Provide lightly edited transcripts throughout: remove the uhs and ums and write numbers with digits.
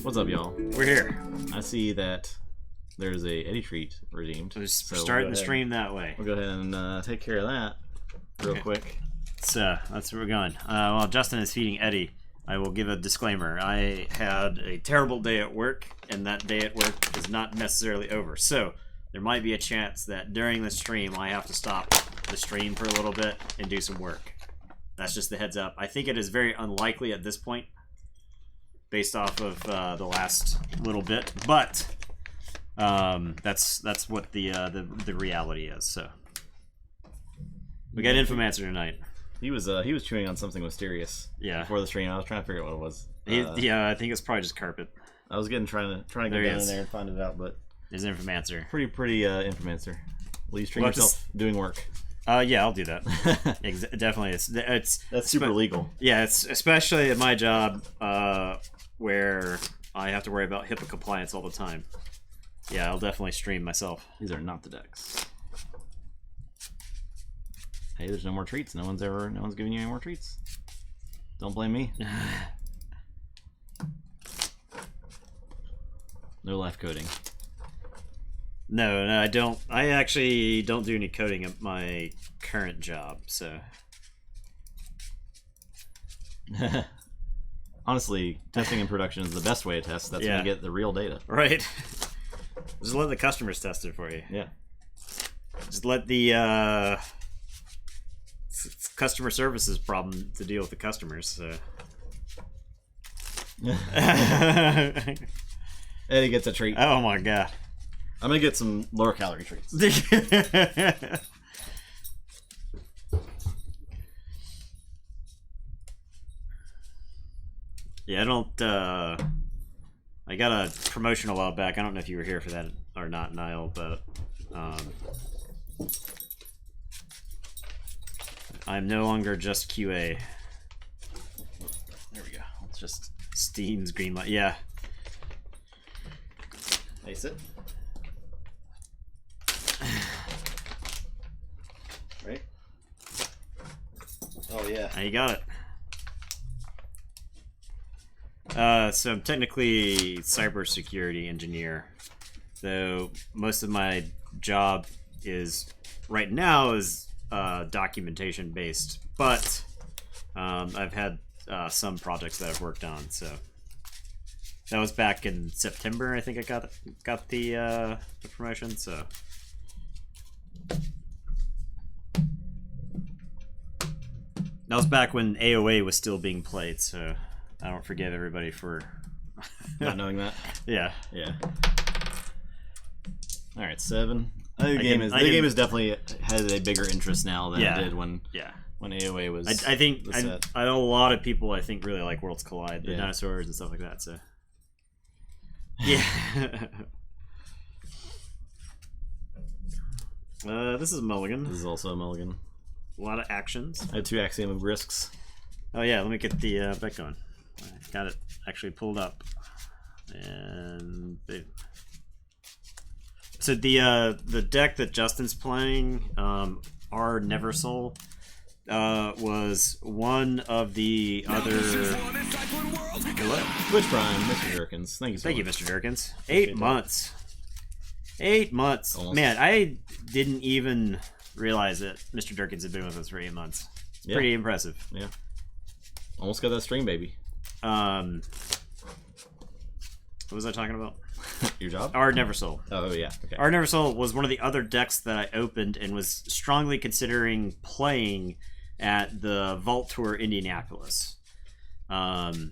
What's up, y'all? We're here. I see that there's a Eddie treat redeemed. We're starting the stream that way. We'll go ahead and take care of that real quick. So that's where we're going. While Justin is feeding Eddie, I will give a disclaimer. I had a terrible day at work, and that day at work is not necessarily over. So there might be a chance that during the stream I have to stop the stream for a little bit and do some work. That's just the heads up. I think it is very unlikely at this point, based off of the last little bit, but that's what the reality is. So we got Infomancer tonight. He was chewing on something mysterious. Yeah. Before the stream, I was trying to figure out what it was. Yeah, I think it's probably just carpet. I was trying to go down in there and find it out, but there's Infomancer. Pretty Infomancer. Will you stream yourself doing work? Yeah, I'll do that. Definitely, that's super legal. Yeah, it's especially at my job where I have to worry about HIPAA compliance all the time. Yeah, I'll definitely stream myself. These are not the decks. Hey, there's no more treats. No one's giving you any more treats. Don't blame me. No life coding. No, I don't. I actually don't do any coding at my current job, so. Honestly, testing in production is the best way to test. That's when you get the real data. Right. Just let the customers test it for you. Yeah. Just let the customer services problem to deal with the customers. So. Eddie gets a treat. Oh my god. I'm gonna get some lower calorie treats. Yeah, I don't. I got a promotion a while back. I don't know if you were here for that or not, Niall, but I'm no longer just QA. There we go. It's just Steam's green light. Yeah. Ace it. Right? Oh yeah. You got it. So I'm technically cybersecurity engineer, though most of my job is right now is documentation based, but I've had some projects that I've worked on. So that was back in September. I think I got the promotion. So. That was back when AOA was still being played, so I don't forgive everybody for not knowing that. Yeah. Yeah. All right, 7. I think the game is definitely has a bigger interest now than it did when AOA was. I think I know a lot of people really like Worlds Collide, the dinosaurs and stuff like that. So. Yeah. This is a mulligan. This is also a mulligan. A lot of actions. I had 2 Axiom of Risks. Oh yeah, let me get the bet going. I got it actually pulled up. And so the deck that Justin's playing, our Neversoul, was one of the other. Hello, Twitch Prime, Mr. Jerkins. Thank you so much. Thank you, Mr. Jerkins. 8 months. 8 months. Almost. Man, I didn't even realize that Mr. Durkins had been with us for 8 months. It's pretty impressive. Yeah. Almost got that stream, baby. What was I talking about? Your job? Our Neversoul. Oh, yeah. Okay. Our Neversoul was one of the other decks that I opened and was strongly considering playing at the Vault Tour Indianapolis. The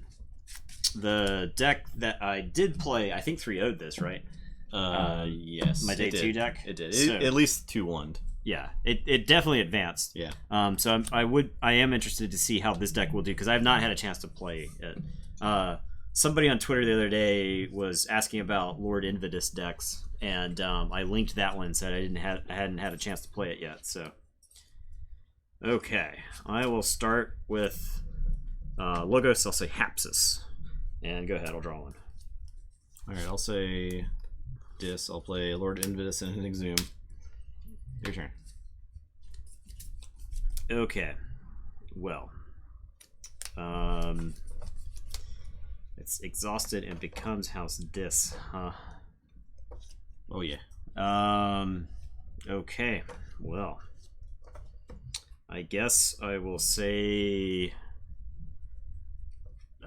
deck that I did play, I think 3-0'd this, right? Yes. My day 2 deck? It did. So, at least 2-1'd. Yeah, it definitely advanced. Yeah. So I am interested to see how this deck will do because I have not had a chance to play it. Somebody on Twitter the other day was asking about Lord Invidus decks, and I linked that one and said I hadn't had a chance to play it yet. So, okay, I will start with Logos. I'll say Hapsis, and go ahead. I'll draw one. All right, I'll say Dis. I'll play Lord Invidus and an Exhume. Your turn. Okay. Well. It's exhausted and becomes House Dis, huh? Oh yeah. Okay. Well, I guess I will say.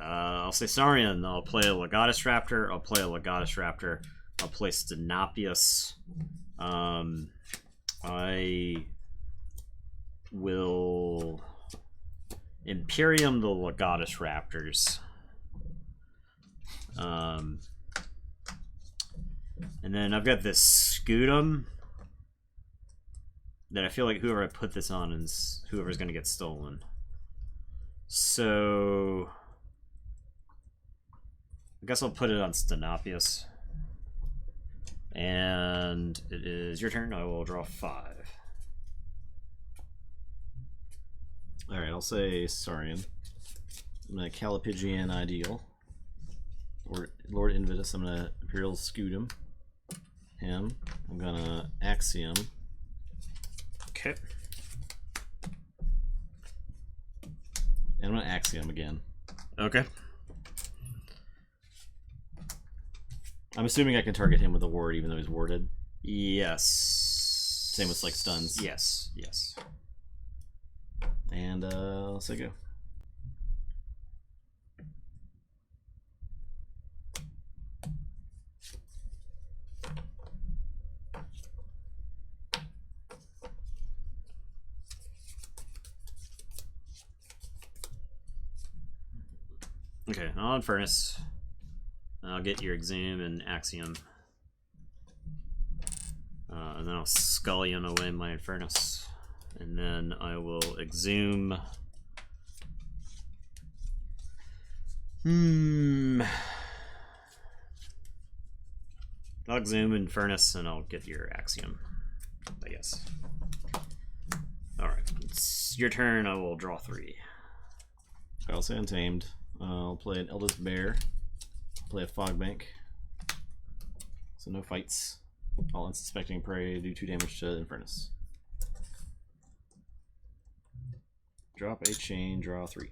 I'll say Saurian. I'll play a Legatus Raptor. I'll play Stenopius. I will Imperium the Legatus Raptors. And then I've got this Scutum that I feel like whoever I put this on is whoever's going to get stolen. So I guess I'll put it on Stenopius. And it is your turn. I will draw 5. Alright, I'll say Saurian. I'm going to Calipigian Ideal. Or Lord Invitus, I'm going to Imperial Scutum him. I'm going to Axiom. Okay. And I'm going to Axiom again. Okay. I'm assuming I can target him with a ward even though he's warded. Yes. Same with like stuns. Yes, yes. And I'll say go. Okay, on Furnace. I'll get your Exhume and Axiom. And then I'll Scullion away my Infernus. And then I will Exhume. I'll Exhume Infernus and I'll get your Axiom, I guess. Alright, it's your turn. I will draw 3. I'll say Untamed. I'll play an Eldest Bear. Play a Fogbank. So no fights. All unsuspecting prey do 2 damage to Infernus. Drop a chain, draw 3.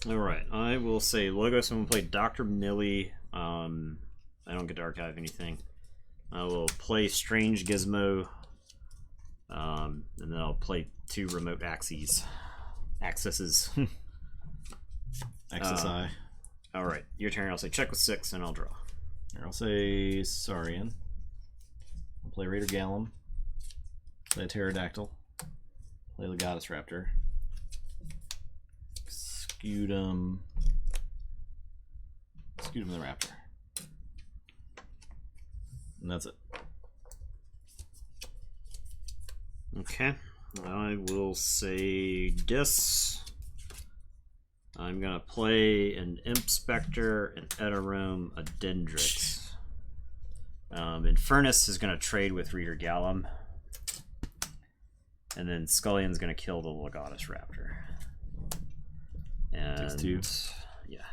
Alright, I will say Logos. I'm going to play Dr. Millie. I don't get to archive anything. I will play Strange Gizmo. And then I'll play 2 remote axes. Accesses. XSI. Alright, your turn. I'll say check with 6 and I'll draw. I'll say Saurian. I'll play Raider Gallum. Play a Pterodactyl. Play Legatus Raptor. Scutum the Raptor. And that's it. Okay. I will say Dis. I'm gonna play an Imp Spectre, an Eterome, a Dendrix. Infernus is gonna trade with Reader Gallum. And then Scullion's gonna kill the Legatus Raptor. And Takes 2. Yeah.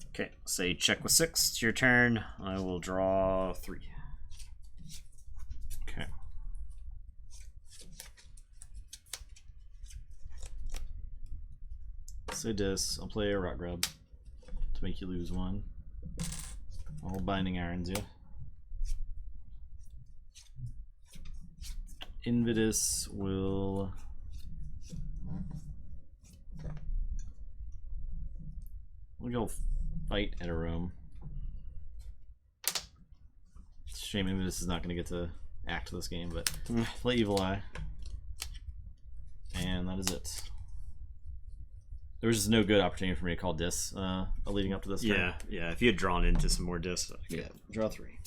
Okay, say check with 6. It's your turn. I will draw 3. Okay. Say Dis. I'll play a Rock Grub to make you lose 1. All Binding Irons you. Invitus will we'll go fight at a room. It's a shame Invitus is not going to get to act this game, but play Evil Eye. And that is it. There was just no good opportunity for me to call Dis leading up to this turn. Yeah. If you had drawn into some more Dis, Yeah, draw 3.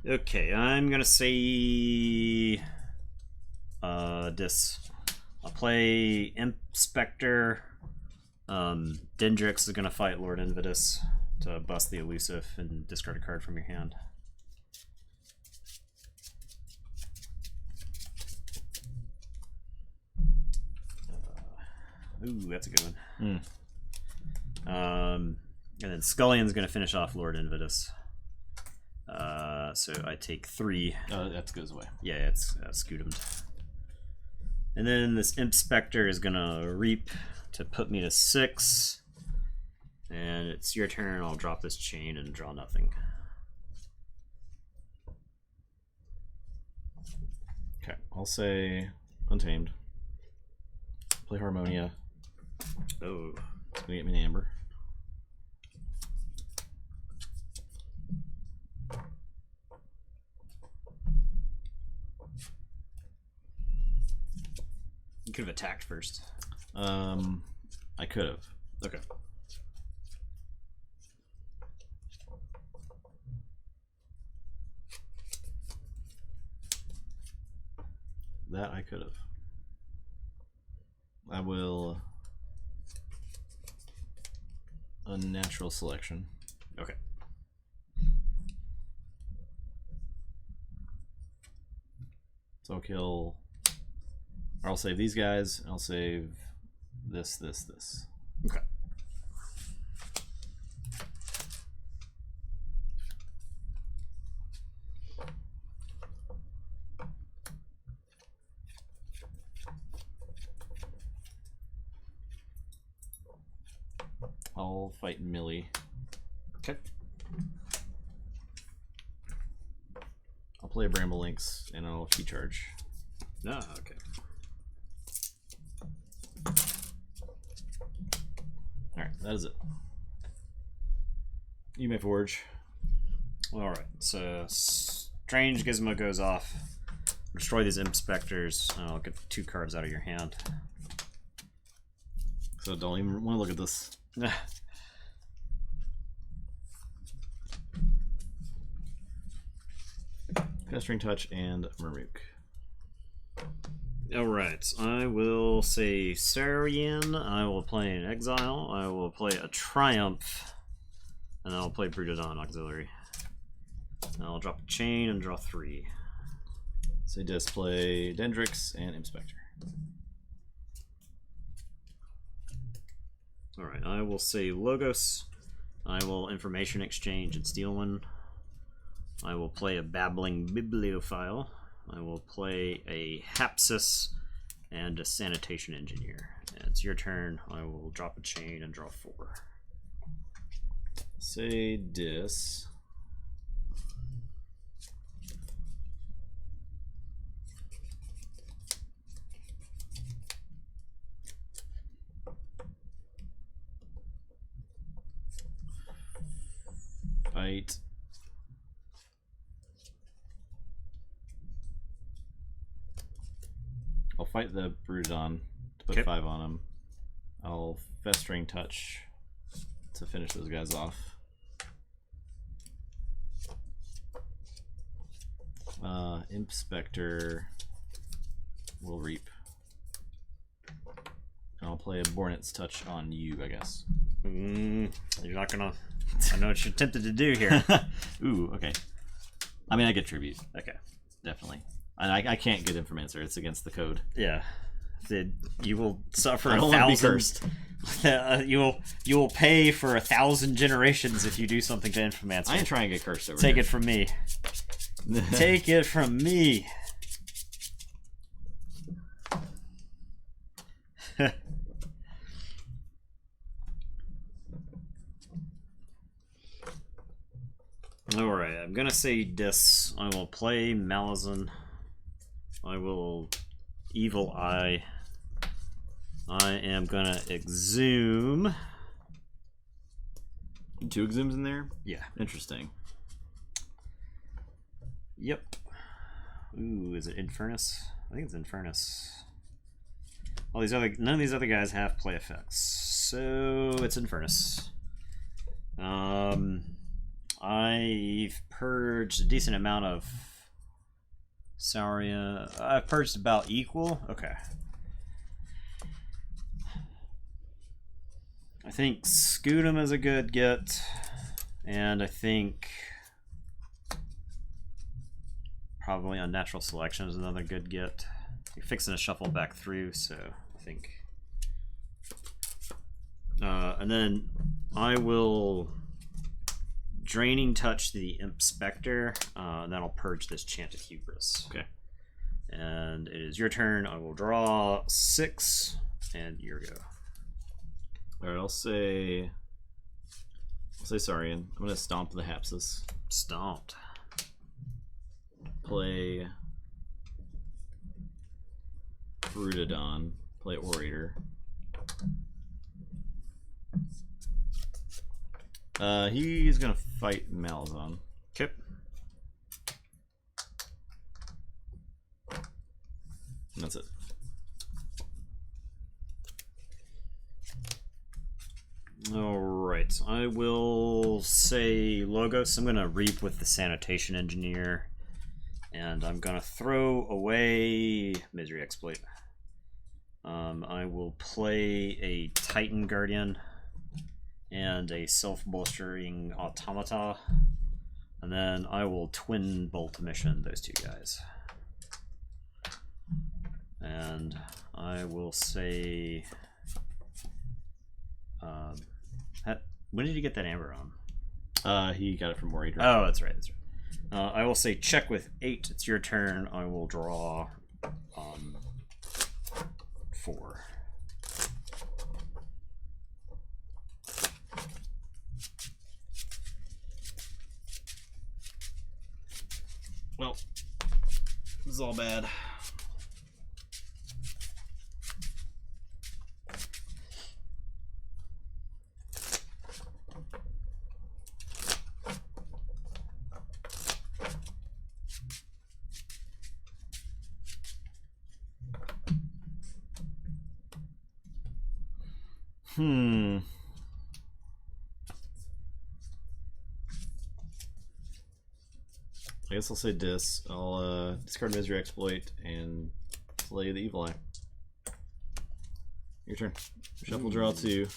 Okay, I'm gonna say Dis. I'll play Imp Spectre. Dendrix is gonna fight Lord Invitus to bust the elusive and discard a card from your hand. Ooh, that's a good one. And then Scullion's gonna finish off Lord Invitus. So I take 3. That goes away. Yeah, it's Scutumed. And then this Inspector is gonna reap to put me to 6. And it's your turn. I'll drop this chain and draw nothing. Okay, I'll say Untamed. Play Harmonia. Oh. It's gonna get me an Amber. You could have attacked first. I could have. Okay. That I could have. I will Unnatural Selection. Okay. So I'll kill, or I'll save these guys, and I'll save this. Okay. I'll fight Millie. Okay. I'll play Bramble Links, and I'll key charge. Ah, okay. Alright, that is it. You may forge. Alright, so Strange Gizmo goes off. Destroy these Inspectors. I'll get 2 cards out of your hand. So don't even want to look at this. Pestering Touch and Murmuk. Alright, I will say Saurian. I will play an Exile. I will play a Triumph. And I'll play Brutodon Auxiliary. And I'll drop a chain and draw 3. So display Dendrix and Inspector. Alright, I will say Logos. I will Information Exchange and steal one. I will play a Babbling Bibliophile. I will play a Hapsis and a Sanitation Engineer. And it's your turn. I will drop a chain and draw 4. Say dis. Fight. I'll fight the Brutodon to put 5 on him. I'll Festering Touch to finish those guys off. Inspector will reap. And I'll play a Bornet's Touch on you, I guess. You're not gonna... I know what you're tempted to do here. Ooh, okay. I mean, I get tribute. Okay. Definitely. And I can't get Informanswer. It's against the code. Yeah. You will suffer I don't 1,000. You will pay for 1,000 generations if you do something to Infomancer. I ain't trying to get cursed over Take here. it from me. Take it from me. Alright, I'm gonna say this. I will play Malazan. I will Evil Eye. I am gonna exhume. 2 exhumes in there? Yeah. Interesting. Yep. Ooh, is it Infernus? I think it's Infernus. All these other, none of these other guys have play effects, so it's Infernus. I've purged a decent amount of Sauria. I've purged about equal. Okay. I think Scudam is a good get, and I think probably Unnatural Selection is another good get. You're fixing to shuffle back through, so I think. And then I will Draining Touch the Inspector, and that'll purge this Chanted Hubris. Okay. And it is your turn. I will draw 6, and your go. All right, I'll say Saurian. I'm gonna stomp the Hapsis. Stomped. Play Brutodon. Play Orator. He's gonna fight Malazan. Okay. And that's it. Alright, I will say Logos. I'm going to reap with the Sanitation Engineer. And I'm going to throw away Misery Exploit. I will play a Titan Guardian and a Self-Bolstering Automata. And then I will Twin Bolt Mission those 2 guys. And I will say... when did you get that Amber on? He got it from Orator. Oh, that's right. That's right. I will say check with 8. It's your turn. I will draw 4. Well, this is all bad. I guess I'll say Dis. I'll discard Misery Exploit and play the Evil Eye. Your turn. Shuffle, draw 2.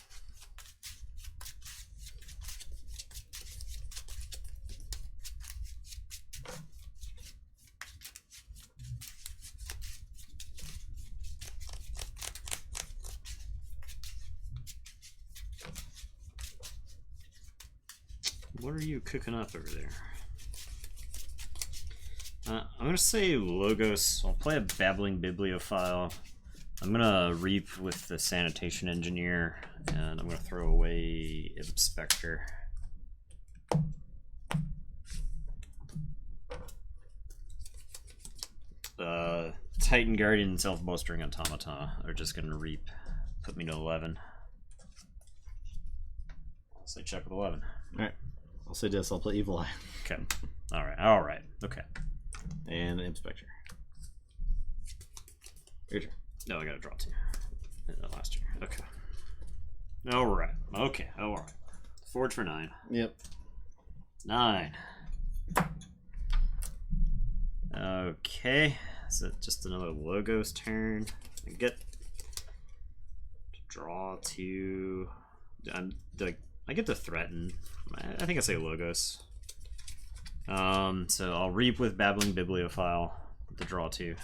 What are you cooking up over there? I'm going to say Logos. I'll play a Babbling Bibliophile. I'm going to reap with the Sanitation Engineer, and I'm going to throw away Inspector. Titan Guardian and Self-Bolstering Automata are just going to reap. Put me to 11. I'll say check with 11. Alright. I'll say Dis. I'll play Evil Eye. Okay. Alright. Okay. And Inspector. Your turn. No, I gotta draw 2. Last turn. Okay. Alright. Okay. Alright. Forge for 9. Yep. 9. Okay. Is it just another Logos turn? I get to draw 2. I get to threaten. I think I say Logos. So I'll reap with Babbling Bibliophile to draw 2.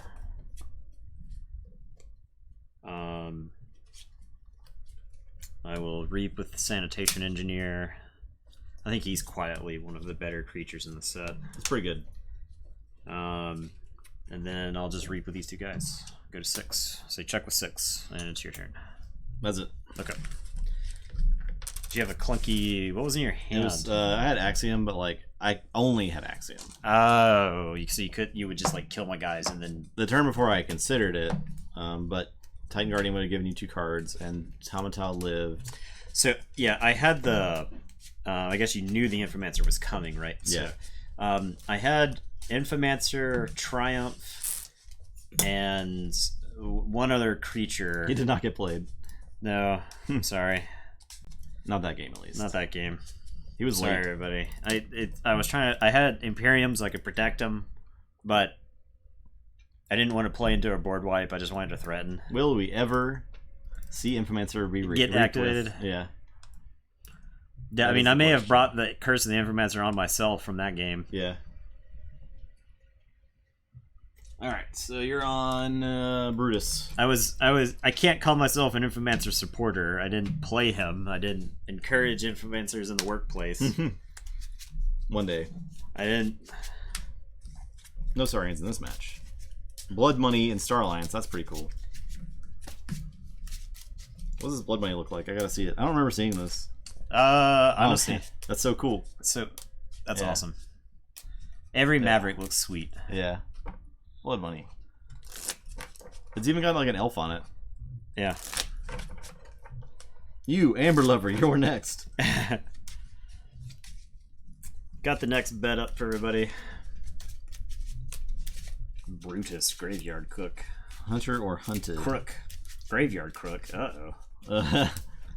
I will reap with the Sanitation Engineer. I think he's quietly one of the better creatures in the set. It's pretty good. And then I'll just reap with these 2 guys. Go to 6. Say check with 6, and it's your turn. That's it. Okay. Do you have a clunky... What was in your hand? It was, I had Axiom, but like I only had Axiom. Oh, so you would just like kill my guys and then... The turn before I considered it, but Titan Guardian would have given you 2 cards, and Automata lived. So, yeah, I had the... I guess you knew the Infomancer was coming, right? Yeah. So, I had Infomancer, Triumph, and one other creature. He did not get played. No, I'm sorry. Not that game, at least. Not that game. He was sorry, late. everybody. I was trying to... I had Imperium so I could protect him, but I didn't want to play into a board wipe. I just wanted to threaten. Will we ever see Infomancer get activated? Yeah. Yeah, I mean, I may have brought the Curse of the Infomancer on myself from that game. Yeah. All right, so you're on Brutus. I can't call myself an Infomancer supporter. I didn't play him. I didn't encourage Infomancers in the workplace. One day. I didn't. No Saurians in this match. Blood Money and Star Alliance. That's pretty cool. What does this Blood Money look like? I gotta see it. I don't remember seeing this. Honestly, that's so cool. so that's Yeah. awesome. Every Maverick looks sweet. Yeah. Blood Money. It's even got like an elf on it. Yeah. You, Amber Lover, you're next. Got the next bet up for everybody. Brutus, Graveyard Cook. Hunter or Hunted? Crook. Graveyard Crook. Uh-oh. Uh,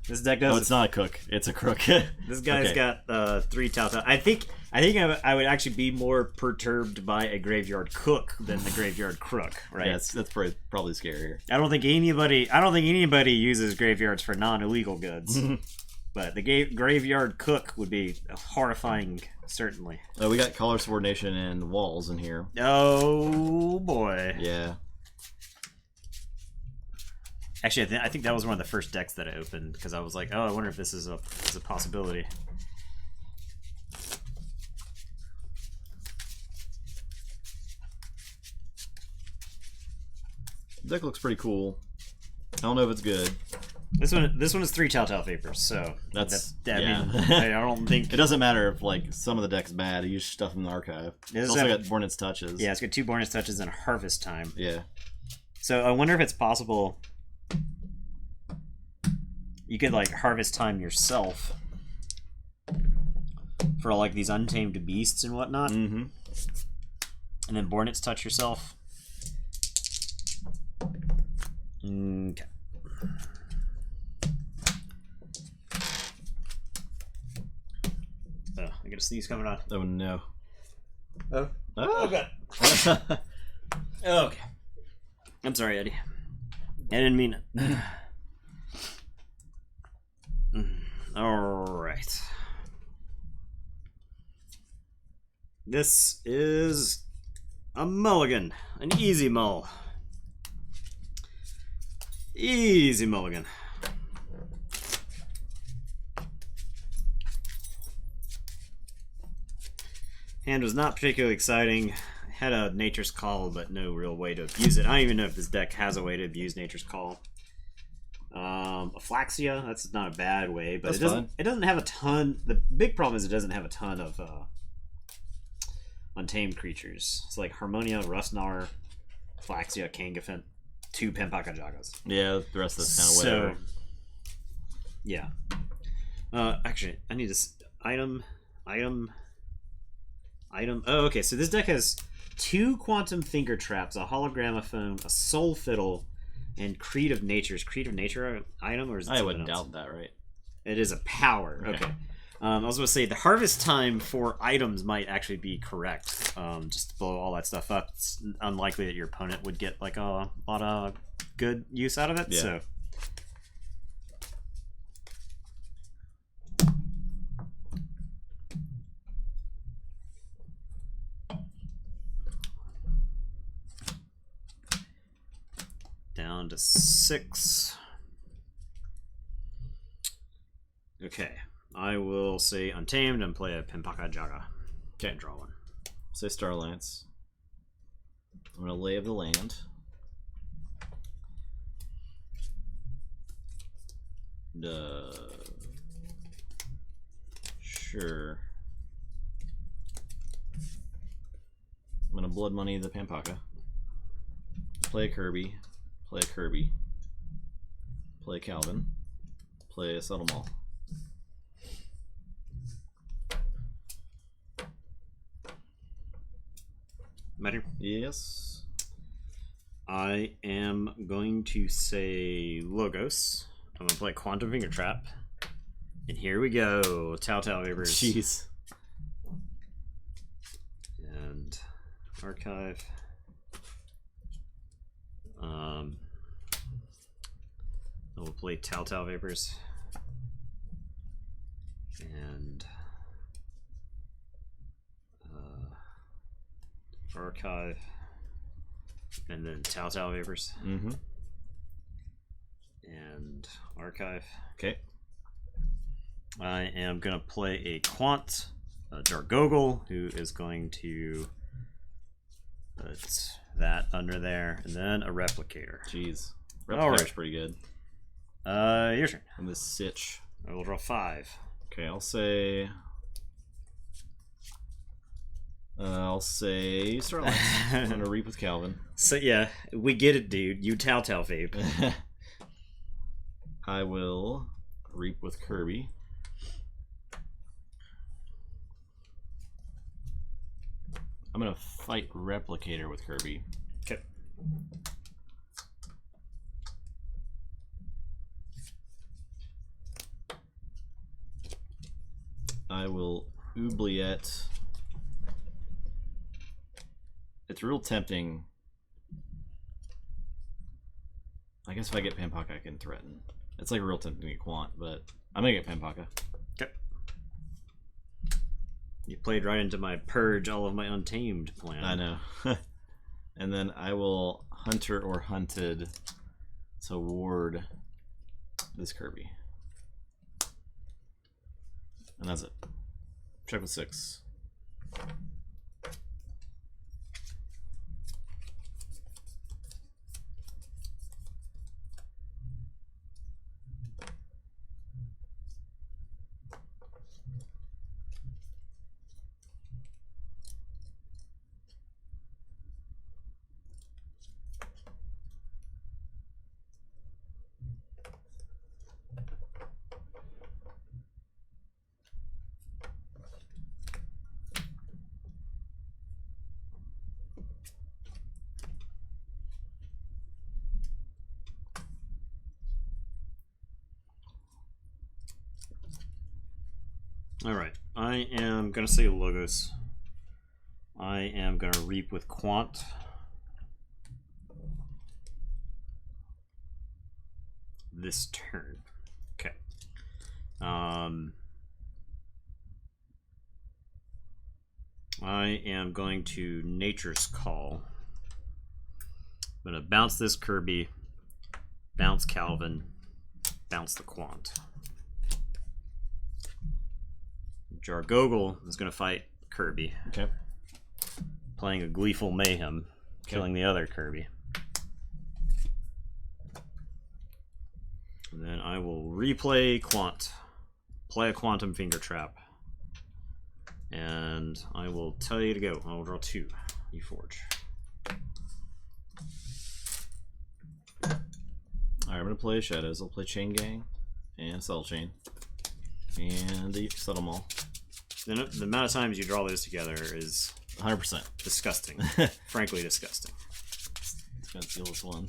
This deck does. no, it's not a cook. It's a crook. This guy's Okay. got 3 Telltale. I think I would actually be more perturbed by a Graveyard Cook than the Graveyard Crook, right? Yeah, that's probably scarier. I don't think anybody uses graveyards for non-illegal goods. But the Graveyard Cook would be horrifying, certainly. We got color subordination and walls in here. Oh boy. Yeah. Actually, I think that was one of the first decks that I opened because I was like, oh, I wonder if this is a possibility. The deck looks pretty cool. I don't know if it's good. This one is 3 Telltale Vapors, so That's I yeah. mean, I don't think It doesn't matter if like some of the deck's bad. You just stuff in the archive. It's also got Born Its Touches. Yeah, it's got 2 Born's Touches and Harvest Time. Yeah. So I wonder if it's possible you could like Harvest Time yourself for like these untamed beasts and whatnot, Mm-hmm. and then Born Its Touch yourself. Okay. Oh, I got a sneeze coming on. Oh no. Oh. Oh God. Okay. I'm sorry, Eddie. I didn't mean it. Alright. This is a mulligan. An easy mull. Easy mulligan. Hand was not particularly exciting. Had a Nature's Call, but no real way to abuse it. I don't even know if this deck has a way to abuse Nature's Call. Aflaxia, that's not a bad way, but That's it doesn't have a ton. The big problem is it doesn't have a ton of untamed creatures. It's like Harmonia, Rustnar, Aflaxia, Kangafant, 2 Pempaka Jagas. Yeah, the rest of this kind of whatever. Yeah. Actually, I need this item. Oh, okay. So this deck has 2 Quantum Finger Traps, a Hologramophone, a Soul Fiddle, and Creed of Nature. Is Creed of Nature an item, or is it I something wouldn't else? doubt that, right? It is a power. Okay. I was going to say the harvest time for items might actually be correct. Just to blow all that stuff up. It's unlikely that your opponent would get like a lot of good use out of it. Yeah. So. Down to 6. Okay. I will say Untamed and play a Pempaka Jaga. Okay. And draw one. Say Star Alliance. I'm gonna Lay of the Land. Sure. I'm gonna Blood Money the Pampaka. Play a Kirby. Play a Kirby. Play Calvin. Play a Subtle Maul. Matter? Yes. I am going to say Logos. I'm going to play Quantum Finger Trap. And here we go. Telltale Vapors. Jeez. And Archive. I will play Telltale Vapors. And Archive. And then Telltale Vapors. Mm-hmm. And Archive. Okay. I am going to play a Quant, Jargogel, who is going to that under there, and then a replicator. Jeez. All Replicator's right. pretty good. Your turn. And this Sitch. I will draw 5. Okay, I'll say Starlight. I'm gonna reap with Calvin. So yeah, we get it, dude. You telltale vape. I will reap with Kirby. I'm gonna fight Replicator with Kirby. Okay. I will Oubliette. It's real tempting. I guess if I get Panpaka, I can threaten. It's like real tempting to get Quant, but I'm gonna get Panpaka. Okay. You played right into my purge all of my untamed plan. I know. And then I will Hunter or Hunted to ward this Kirby. And that's it. Check with 6. Alright, I am going to say Logos. I am going to reap with Quant. This turn. Okay. I am going to Nature's Call. I'm going to bounce this Kirby, bounce Calvin, bounce the Quant. Jargogel is going to fight Kirby. Okay. Playing a Gleeful Mayhem, killing the other Kirby. And then I will replay Quant. Play a Quantum Finger Trap. And I will tell you to go. I will draw 2. Keyforge. Alright, I'm going to play Shadows. I'll play Chain Gang and Cell Chain. And the Subtle Maul. The amount of times you draw those together is 100%. disgusting. Frankly, disgusting. It's going to steal this one.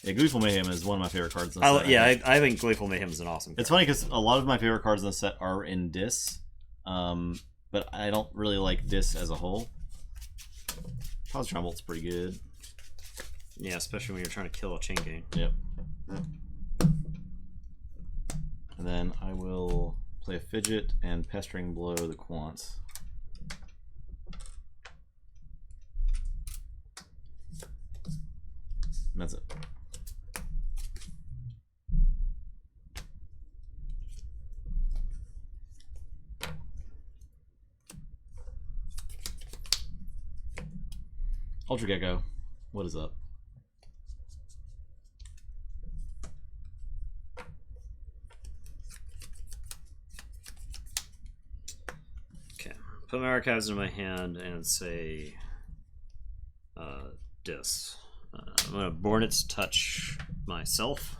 Yeah, Gleeful Mayhem is one of my favorite cards in the set. I think Gleeful Mayhem is an awesome card. It's funny because a lot of my favorite cards in the set are in Dis. But I don't really like Dis as a whole. Positron Bolt's pretty good. Yeah, especially when you're trying to kill a chain gang. Yep. And then I will play a Fidget and Pestering Blow the Quants. And that's it. Ultra Gecko, what is up? Okay, put my archives in my hand and say Dis. I'm gonna Bornet's Touch myself.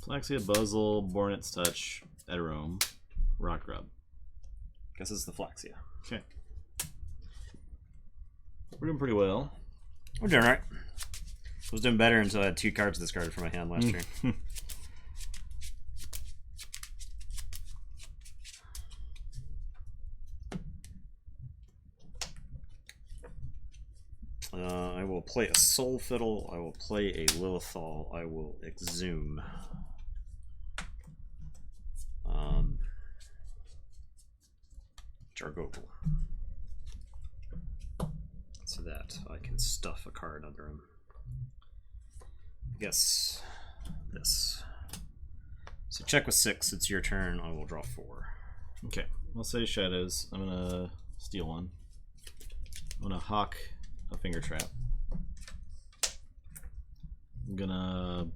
Flaxia, Buzzle, Bornet's Touch, Edarome, Rock Grub. Guess it's the Flaxia. Okay. We're doing pretty well. We're doing alright. I was doing better until I had 2 cards discarded from my hand last turn. I will play a Soul Fiddle. I will play a Lilithal. I will Exhume. Jargogel. So that I can stuff a card under him. I guess this. So check with 6. It's your turn. I will draw 4. Okay. I'll say Shadows. I'm gonna steal one. I'm gonna hawk a finger trap. I'm gonna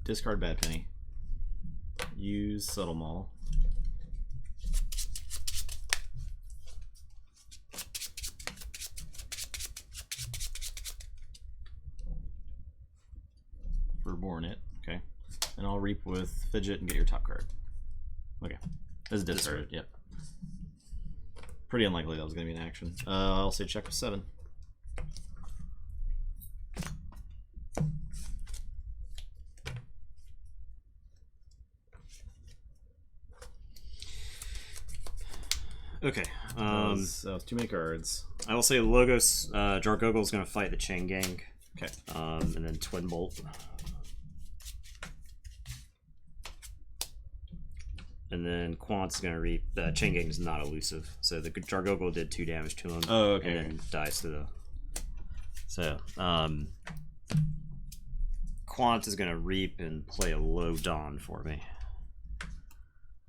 discard Bad Penny. Use Subtle Maul. Reborn it, okay. And I'll reap with Fidget and get your top card. Okay. This is discarded, yep. Pretty unlikely that was going to be an action. I'll say check with 7. Okay. That was too many cards. I will say Logos, Jargoggle is going to fight the Chain Gang. Okay. And then Twin Bolt. And then Quant's going to reap. Chain Gang is not elusive, so the Jargoggle did 2 damage to him. Oh, okay. And then dies to the. So, Quant is going to reap and play a low Dawn for me.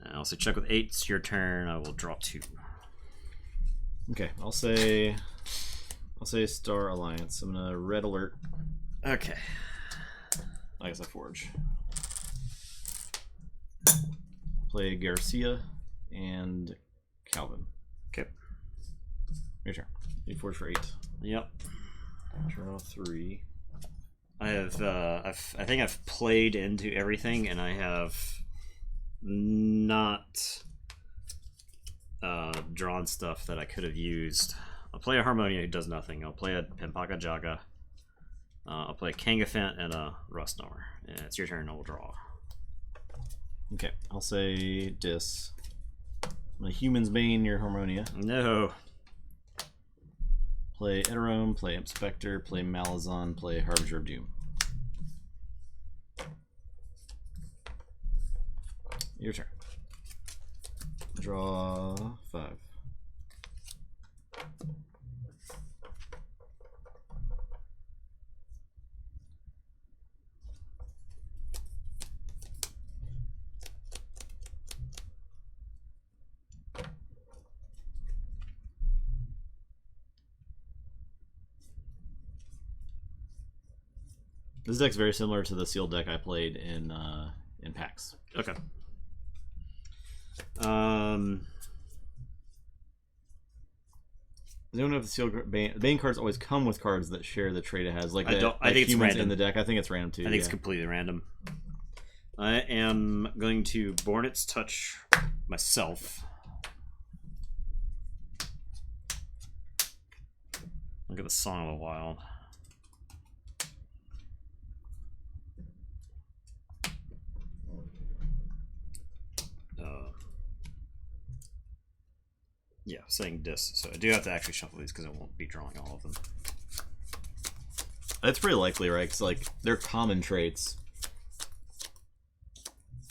And I'll say check with 8. It's your turn. I will draw 2. Okay, I'll say Star Alliance. I'm gonna Red Alert. Okay. I guess I Forge. Play Garcia and Calvin. Okay. Your turn. You Forge for 8. Yep. Draw 3. I have. I think I've played into everything, and I have not drawn stuff that I could have used. I'll play a Harmonia who does nothing. I'll play a Pempaka Jaga. I'll play a Kangafant and a Rustgnawer. And it's your turn. I will draw. Okay, I'll say Dis. My Human's Bane, your Harmonia. No. Play Eterome, play Inspector, play Malazan, play Harbinger of Doom. Your turn. Draw 5. This deck's very similar to the sealed deck I played in PAX. Okay. I don't know if the sealed Bane cards always come with cards that share the trait it has. Like I think it's humans random in the deck. I think it's random too. I think it's completely random. I am going to Born Its Touch myself. Look at the Song of the Wild. Yeah, saying Dis. So I do have to actually shuffle these because I won't be drawing all of them. That's pretty likely, right? Because like they're common traits.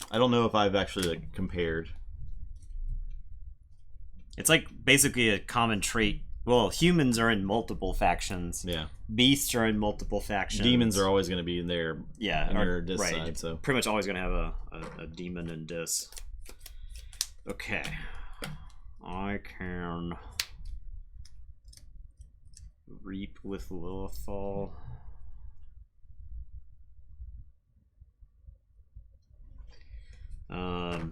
I don't know if I've actually like compared. It's like basically a common trait. Well, humans are in multiple factions. Yeah. Beasts are in multiple factions. Demons are always going to be in there. Yeah, on your Dis right. side. So Pretty much always going to have a demon in Dis. Okay. I can reap with Lilithal. Alright,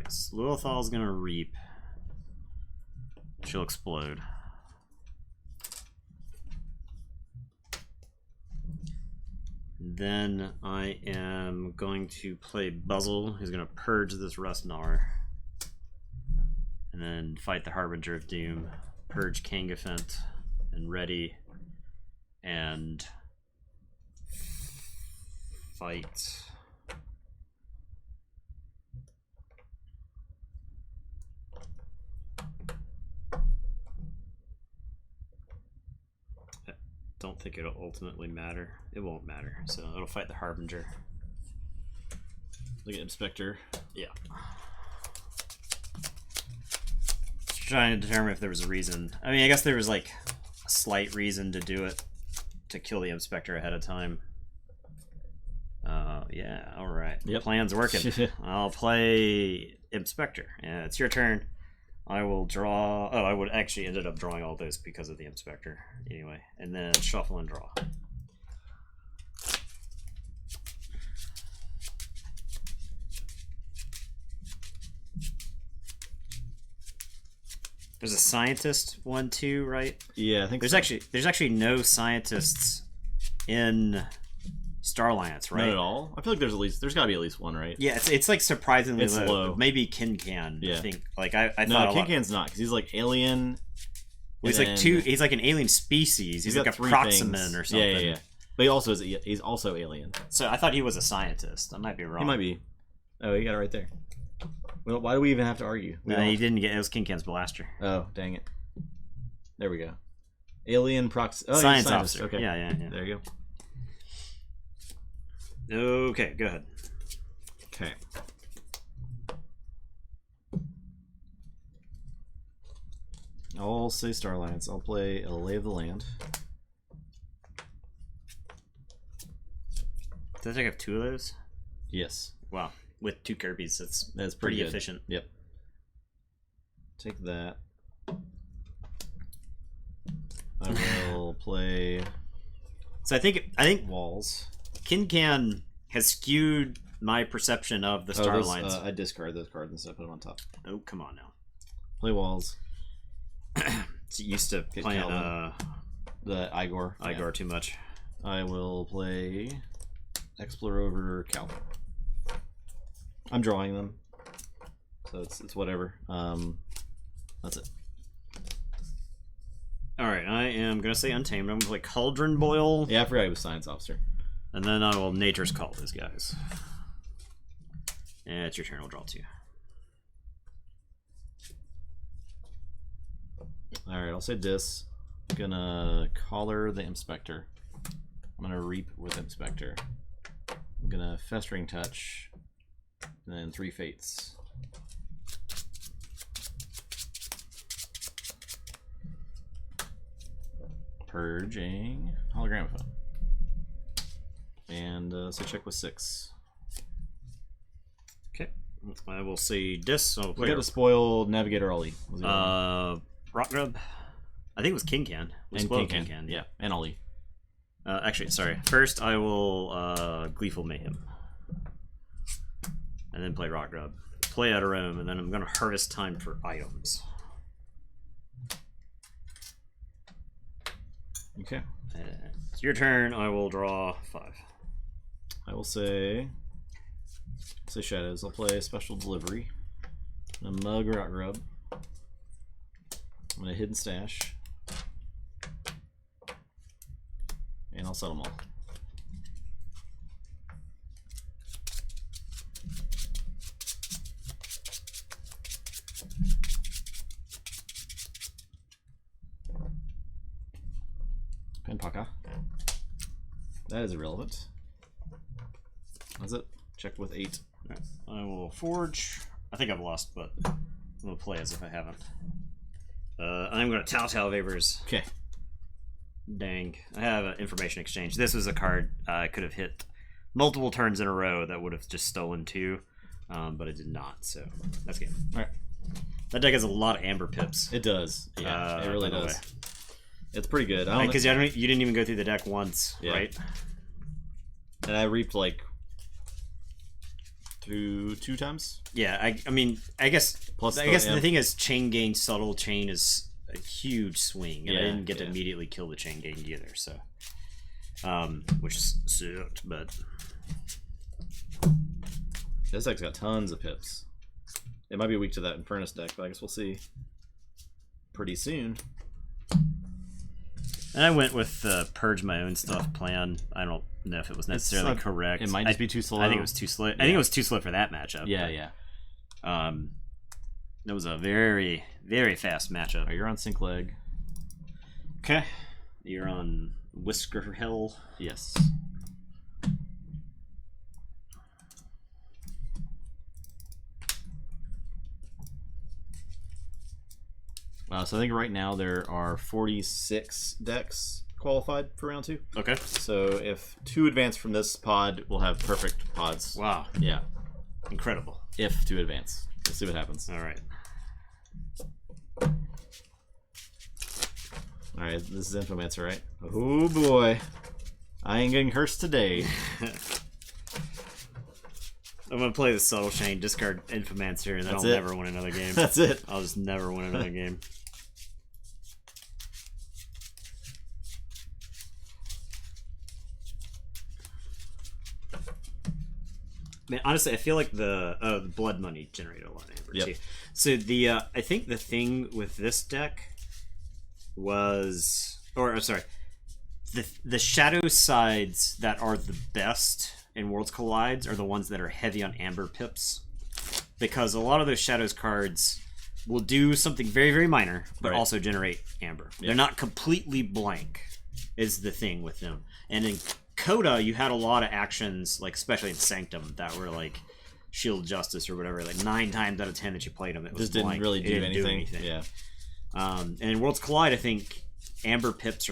so Lilithal's gonna reap. She'll explode. Then I am going to play Buzzle, who's going to purge this Rustgnawer. And then fight the Harbinger of Doom, purge Kangafant, and ready, and fight. Don't think it'll ultimately matter. It won't matter. So it'll fight the Harbinger. look at Inspector. Yeah. Just trying to determine if there was a reason. I mean, I guess there was like a slight reason to do it, to kill the Inspector ahead of time. Yeah, alright. Yep. Plan's working. I'll play Inspector. And it's your turn. I will draw. Oh, I would actually ended up drawing all those because of the Inspector. Anyway, and then shuffle and draw. There's a scientist one too, right? Yeah, I think there's actually no scientists in Star Alliance, right? Not at all. I feel like there's got to be at least one, right? Yeah, it's like surprisingly It's low. Maybe Kincan. Yeah. I think like I No, thought Kincan's not because he's like alien. He's like he's like an alien species. He's like a proximan or something. Yeah. But he's also alien. So I thought he was a scientist. I might be wrong. He might be. Oh, you got it right there. Well, why do we even have to argue? No, he didn't get. It was Kincan's blaster. Oh, dang it. There we go. Alien science scientist. officer. Okay. Yeah. There you go. Okay, go ahead. Okay. I'll say Star Alliance. I'll play a Lay of the Land. Does I have 2 of those? Yes. Wow. With 2 Kirby's, that's pretty good. efficient. Yep. Take that. I will play. So I think Walls. Kincan has skewed my perception of the Star Alliance. I discard those cards instead of put them on top. Oh, come on now. Play Walls. So used to play the Igor. Igor too much. I will play Explorer over Cal. I'm drawing them, so it's whatever. That's it. All right, I am gonna say Untamed. I'm gonna play Cauldron Boil. Yeah, I forgot he was Science Officer. And then I will Nature's Call these guys. And it's your turn. I'll draw 2. All right, I'll say this. I'm gonna collar the Inspector. I'm gonna reap with Inspector. I'm gonna Festering Touch, and then 3 Fates. Purging Hologramophone. And so check with 6. Okay, I will say this. I'll We play got a spoiled Navigator Ollie. Rock Grub. I think it was Kincan. And Kincan. Yeah, and Ollie. Actually, sorry. First, I will Gleeful Mayhem, and then play Rock Grub. Play out of Rome, and then I'm gonna Harvest Time for items. Okay. It's your turn. I will draw 5. I will say Shadows. I'll play Special Delivery. I'm gonna Mug Rock Grub. I'm gonna Hidden Stash. And I'll sell them all. Penpaka. That is irrelevant. That's it. Check with 8. Right. I will Forge. I think I've lost, but I'm gonna play as if I haven't. I'm gonna Telltale Vapors. Okay. Dang. I have an information exchange. This was a card I could have hit multiple turns in a row that would have just stolen 2, but it did not, so that's game. Alright. That deck has a lot of Amber Pips. It does. Yeah, it really does. Way. It's pretty good. Because you didn't even go through the deck once, right? And I reaped like two times. Yeah, I mean, I guess the thing is, chain gain, subtle chain is a huge swing, and I didn't get to immediately kill the chain gain either, so which sucked. But this deck's got tons of pips. It might be weak to that Infernus deck, but I guess we'll see pretty soon. And I went with the Purge My Own Stuff plan. I don't know if it was necessarily correct. It might just be too slow. I think it was too slow. I think it was too slow for that matchup. Yeah. That was a very, very fast matchup. Oh, you're on Sink Leg. Okay. You're on Whisker Hill. Yes. So I think right now there are 46 decks qualified for round 2. Okay. So if 2 advance from this pod, we'll have perfect pods. Wow. Yeah. Incredible. If 2 advance. We'll see what happens. All right. All right, this is Infomancer, right? Oh boy, I ain't getting cursed today. I'm gonna play the Subtle Chain, discard Infomancer, and then I'll never win another game. That's it. I'll just never win another game. Man, honestly, I feel like the Blood Money generated a lot of amber too. So I think the thing with this deck was, the shadow sides that are the best in Worlds Collides are the ones that are heavy on amber pips, because a lot of those shadows cards will do something very, very minor, but also generate amber. They're not completely blank, is the thing with them. And in Coda, you had a lot of actions, like especially in Sanctum, that were like Shield Justice or whatever. Like 9 times out of 10 that you played them, it was just didn't blank. really do anything. Yeah. And in Worlds Collide, I think amber pips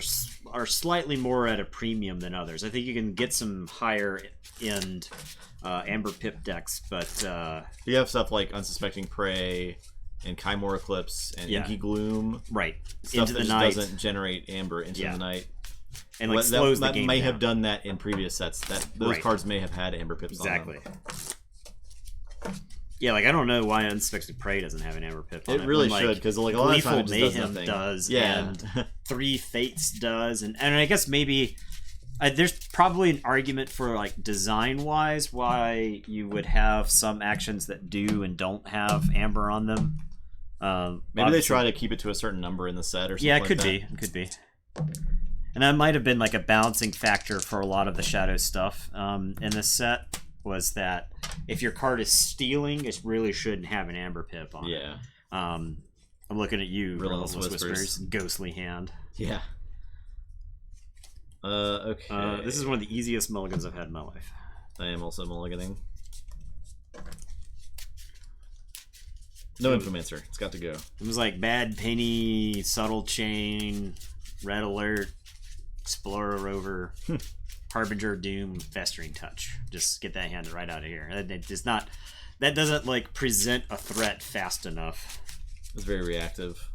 are slightly more at a premium than others. I think you can get some higher end amber pip decks, but you have stuff like Unsuspecting Prey and Chimera Eclipse and Inky Gloom, stuff that just doesn't generate amber into the night, and like slows the game that may down. have done that in previous sets. That those cards may have had amber pips on them. Yeah, like I don't know why Unsuspected Prey doesn't have an amber pip on it. It really should, because like a lot of times it does nothing. And 3 Fates does, and I guess maybe there's probably an argument for like design wise why you would have some actions that do and don't have amber on them. Maybe they try to keep it to a certain number in the set or something. Yeah, it could be. And that might have been like a balancing factor for a lot of the shadow stuff in this set, was that if your card is stealing, it really shouldn't have an amber pip on it. I'm looking at you, Relentless Whispers. Ghostly Hand. Yeah. Okay. This is one of the easiest mulligans I've had in my life. I am also mulliganing. No Infomancer. It's got to go. It was like Bad Penny, Subtle Chain, Red Alert, Explorer Rover, Harbinger of Doom, Festering Touch. Just get that hand right out of here. That doesn't like present a threat fast enough. It's very reactive.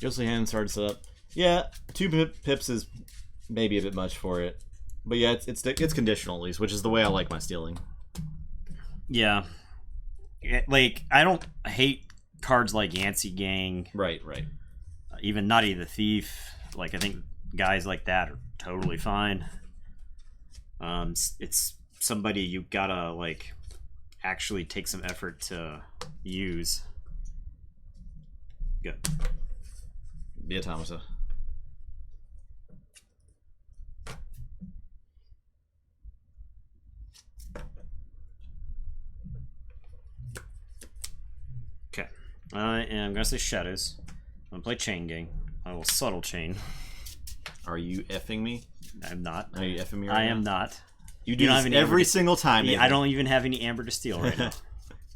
Ghostly Hand's hard to set up. Yeah, 2 pips is maybe a bit much for it, but yeah, it's conditional at least, which is the way I like my stealing. Yeah, like I don't hate cards like Yancey Gang, right. Even Naughty the Thief. Like I think guys like that are totally fine. It's somebody you gotta like actually take some effort to use. Good. The Automata. Okay. I am going to say Shadows. I'm going to play Chain Gang. I will Subtle Chain. Are you effing me? I'm not. Are you effing me right I now? am not. You do this every single time. I don't even have any amber to steal right now.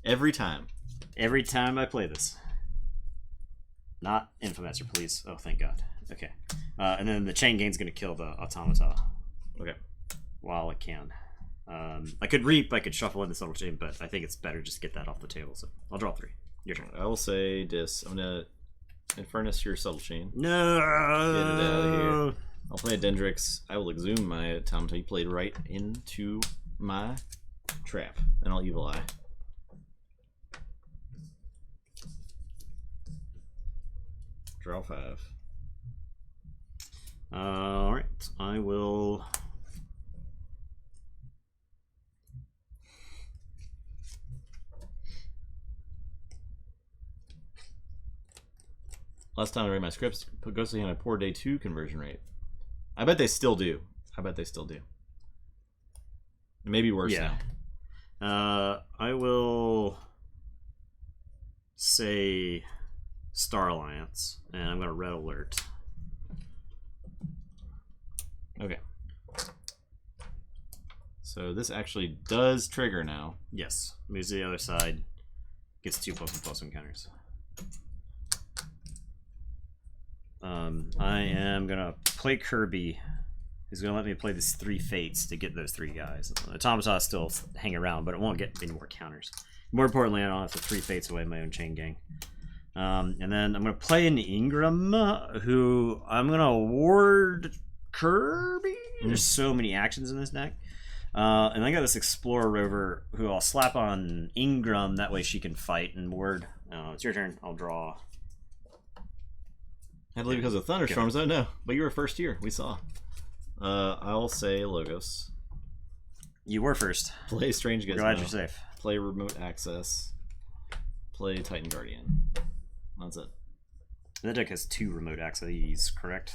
Every time. Every time I play this. Not Infomancer, please. Oh, thank God. Okay. And then the Chain Gang's going to kill the Automata. Okay. While it can. I could Reap, I could shuffle in the Subtle Chain, but I think it's better just to get that off the table. So I'll draw 3. Your turn. I will say this. I'm going to Infernus your Subtle Chain. No! Get it out of here. I'll play a Dendrix. I will exhume my Automata. You played right into my trap. And I'll Evil Eye. Draw 5. Alright. I will... Last time I read my scripts, put Ghostly Hand a poor day 2 conversion rate. I bet they still do. Maybe worse now. I will say Star Alliance, and I'm going to Red Alert. Okay. So this actually does trigger now. Yes. Moves to the other side. Gets 2+1/+1 counters. I am gonna play Kirby. He's gonna let me play these 3 fates to get those 3 guys. Automata still hang around, but it won't get any more counters. More importantly, I don't have to 3 fates away my own chain gang. And then I'm gonna play an Ingram, who I'm gonna ward Kirby. There's so many actions in this deck. And I got this Explorer Rover who I'll slap on Ingram, that way she can fight and ward. It's your turn. I'll draw. Had to leave because of thunderstorms. Oh no, but you were first here. We saw. I'll say Logos. You were first. Play Strange Gizmo. Glad you're safe. Play Remote Access. Play Titan Guardian. That's it. That deck has 2 remote access, correct?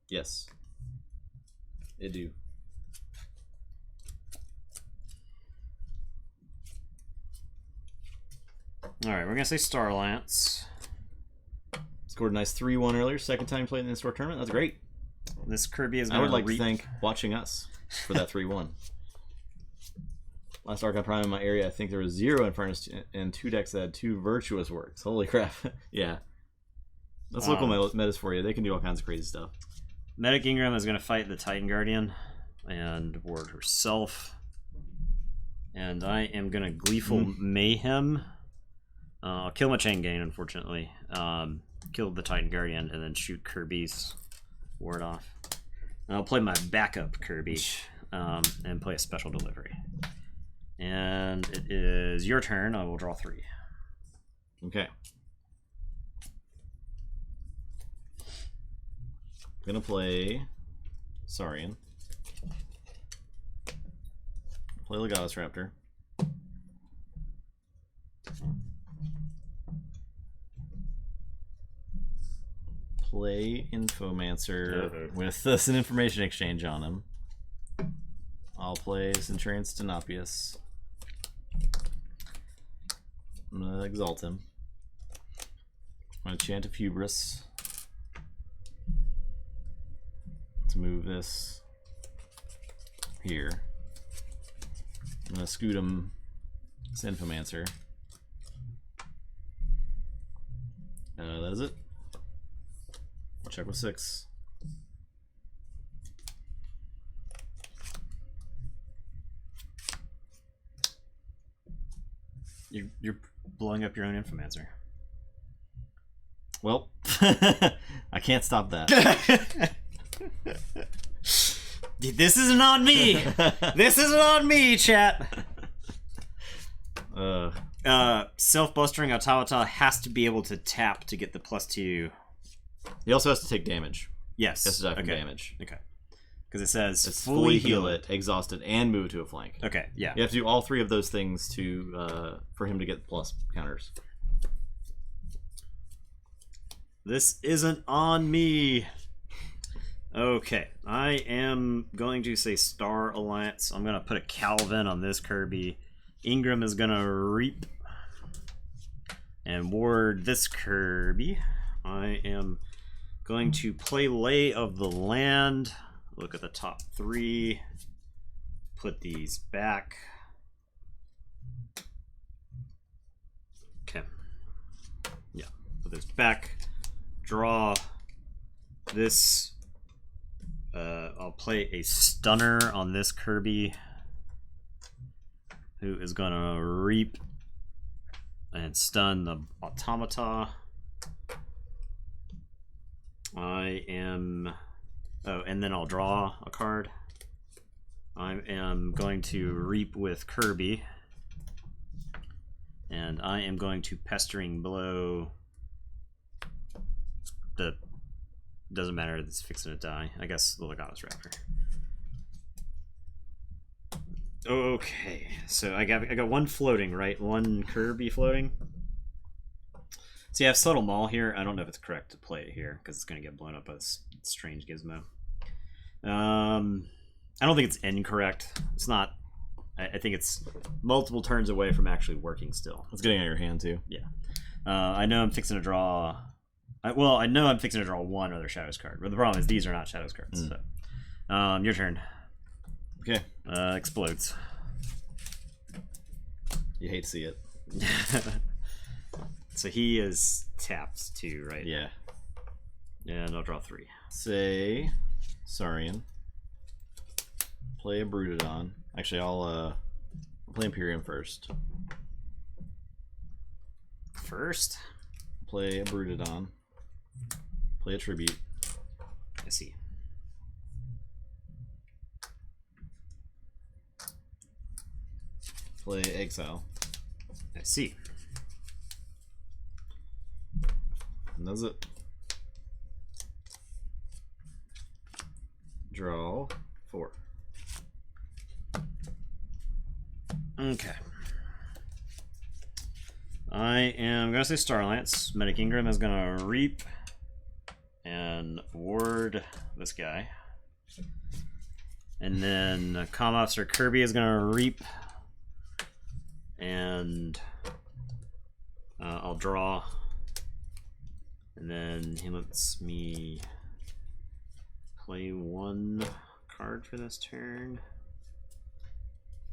Yes. It do. Alright, we're gonna say Starlance. Scored a nice 3-1 earlier. Second time playing in the in-store tournament. That's great. This Kirby is I gonna would like to thank watching us for that 3-1. Last Archon Prime in my area, I think there was 0 Infernus and 2 decks that had 2 Virtuous Works. Holy crap. Yeah. That's local metas for you. They can do all kinds of crazy stuff. Medic Ingram is going to fight the Titan Guardian and ward herself. And I am going to Gleeful Mayhem. I'll kill my Chain Gang, unfortunately. Kill the Titan Guardian and then shoot Kirby's ward off. And I'll play my backup Kirby and play a Special Delivery. And it is your turn. I will draw 3. Okay. Gonna play Saurian. Play Legatus Raptor. Play Infomancer with an information exchange on him. I'll play Centurion Stenopius. I'm gonna exalt him. I'm gonna chant of Hubris to move this here. I'm gonna scoot him Infomancer. That is it. I'll check with 6. You're blowing up your own Infomancer. Well, I can't stop that. This isn't on me. This isn't on me, chat. Self-bustering Automata has to be able to tap to get the +2. He also has to take damage. Yes. He has to die from damage. Okay. Because it says it's fully heal it, exhaust it, and move to a flank. Okay, yeah. You have to do all 3 of those things to for him to get plus counters. This isn't on me. Okay, I am going to say Star Alliance. I'm going to put a Calvin on this Kirby. Ingram is going to Reap and ward this Kirby. I am going to play Lay of the Land. Look at the top 3. Put these back. Okay. Yeah, put this back. Draw this. I'll play a Stunner on this Kirby, who is gonna Reap and stun the Automata. I am... Oh, and then I'll draw a card. I am going to Reap with Kirby. And I am going to Pestering Blow. The... Doesn't matter, it's fixing to die. I guess the Legatus Raptor. Okay, so I got 1 floating, right? 1 Kirby floating. So you have Subtle Maul here. I don't know if it's correct to play it here because it's going to get blown up by this Strange Gizmo. I don't think it's incorrect. It's not. I think it's multiple turns away from actually working still. It's getting out of your hand too. Yeah. I know I'm fixing to draw. I know I'm fixing to draw 1 other Shadows card, but the problem is these are not Shadows cards. So Your turn. Okay. Explodes. You hate to see it. So he is tapped too, right? Yeah. And I'll draw 3. Say Saurian. Play a Brutodon. Actually, I'll play Imperium first. First? Play a Brutodon. Play a Tribute. I see. Play Exile. I see. And that's it. Draw 4. Okay. I am going to say Starlance. Medic Ingram is going to Reap and ward this guy. And then Comm Officer Kirby is going to Reap. And I'll draw. And then he lets me play 1 card for this turn.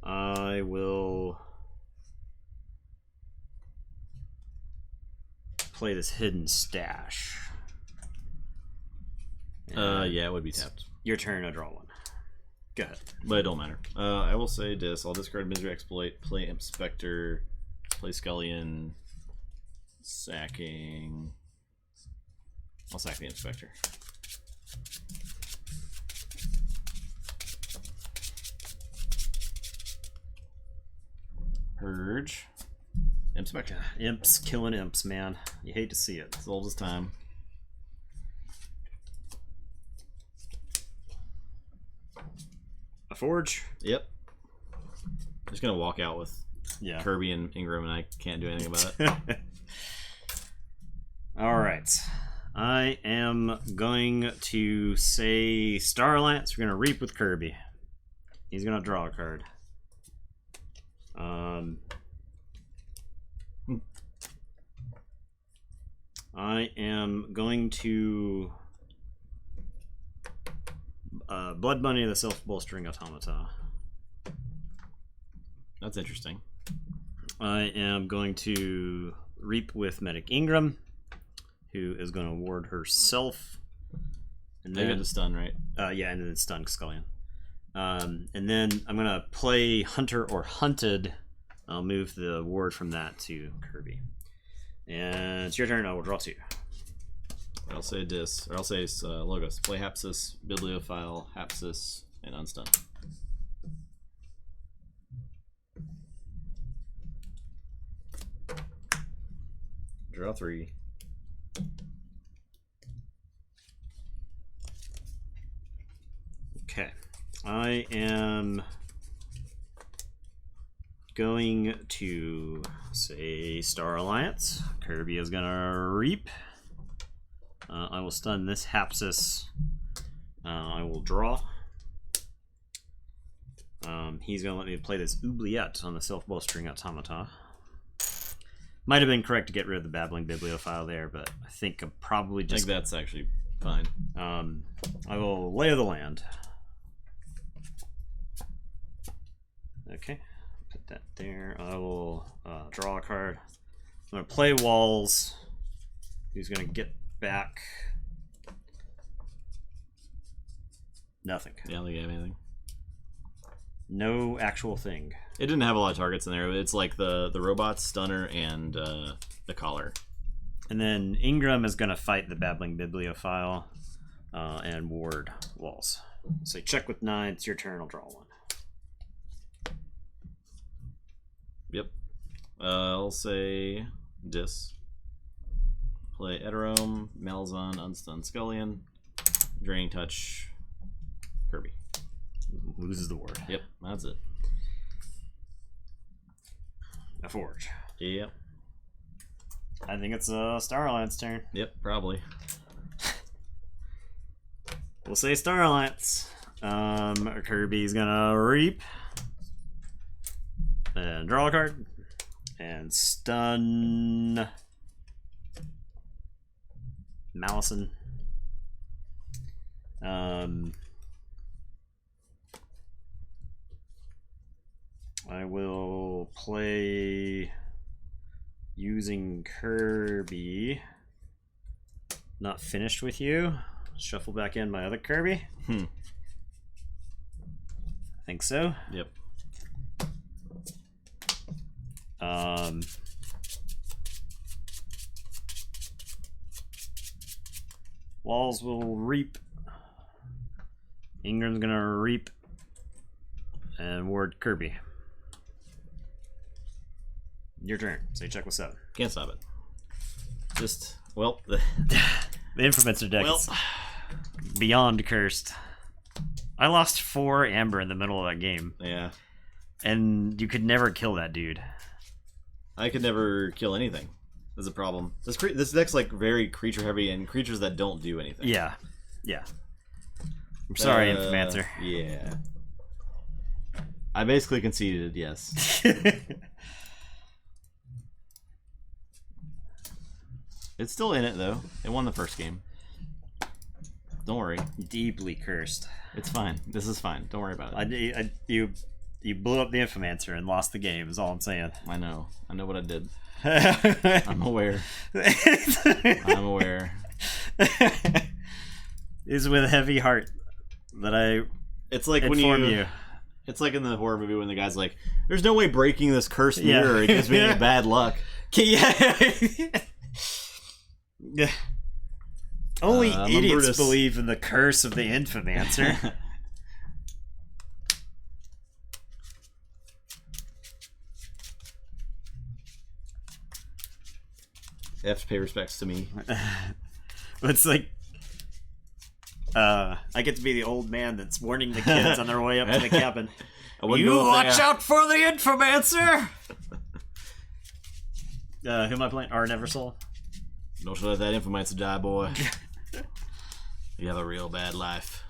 I will play this Hidden Stash. Yeah, it would be tapped. Your turn, I draw 1. Go ahead. But it don't matter. I will say this. I'll discard Misery Exploit, play Inspector, play Scullion, sacking. I'll sack the Inspector. Purge. Inspector. Imps killing imps, man. You hate to see it. It's old as time. A Forge? Yep. Just gonna walk out with Kirby and Ingram, and I can't do anything about it. All right. I am going to say Starlance. We're going to Reap with Kirby. He's going to draw a card. I am going to Blood Money the Self-Bolstering Automata. That's interesting. I am going to Reap with Medic Ingram, who is going to ward herself. And They then got to stun, right? yeah, and then stun Scullion. And then I'm going to play Hunter or Hunted. I'll move the ward from that to Kirby. And it's your turn. I will draw 2. I'll say Dis, or I'll say Logos. Play Hapsis, Bibliophile, Hapsis, and Unstun. Draw 3. Okay. I am going to say Star Alliance. Kirby is gonna Reap. I will stun this Hapsis. I will draw. He's gonna let me play this Oubliette on the Self-Bolstering Automata. Might have been correct to get rid of the Babbling Bibliophile there, but I think I'm probably just... I think that's actually fine. I will Lay of the Land. Okay, put that there. I will draw a card. I'm going to play Walls. He's going to get back... nothing. Yeah, I don't think you have anything. No actual thing. It didn't have a lot of targets in there. It's like the robot, Stunner, and the Collar. And then Ingram is going to fight the Babbling Bibliophile and ward Walls. So check with 9. It's your turn. I'll draw 1. Yep. I'll say Dis. Play Eterome, Malzahn, Unstun Scullion, Draining Touch, Kirby. Loses the ward. Yep, that's it. A Forge. Yep. I think it's Star Alliance turn. Yep, probably. We'll say Star Alliance. Kirby's gonna Reap. And draw a card. And stun Malison. I will play using Kirby. Not finished with you. Shuffle back in my other Kirby. I think so. Yep. Walls will reap. Ingram's gonna reap. And ward Kirby. Your turn. So you check with 7. Can't stop it. Just, well, the Infomancer deck is beyond cursed. I lost 4 Amber in the middle of that game. Yeah. And you could never kill that dude. I could never kill anything. That's a problem. This deck's like very creature heavy and creatures that don't do anything. Yeah. Yeah. I'm sorry, Infomancer. Yeah. I basically conceded, yes. It's still in it, though. It won the first game. Don't worry. Deeply cursed. It's fine. This is fine. Don't worry about it. You blew up the Infomancer and lost the game, is all I'm saying. I know. I know what I did. I'm aware. I'm aware. It's with a heavy heart that I It's like inform when you. It's like in the horror movie when the guy's like, "There's no way breaking this cursed mirror. It gives me bad luck." Yeah. Only idiots Brutus. believe in the curse of the Infomancer. You have to pay respects to me. It's like I get to be the old man that's warning the kids on their way up to the cabin. You watch out for the Infomancer! Who am I playing? Neversoul. Don't you let that Infomancer die, boy. You have a real bad life.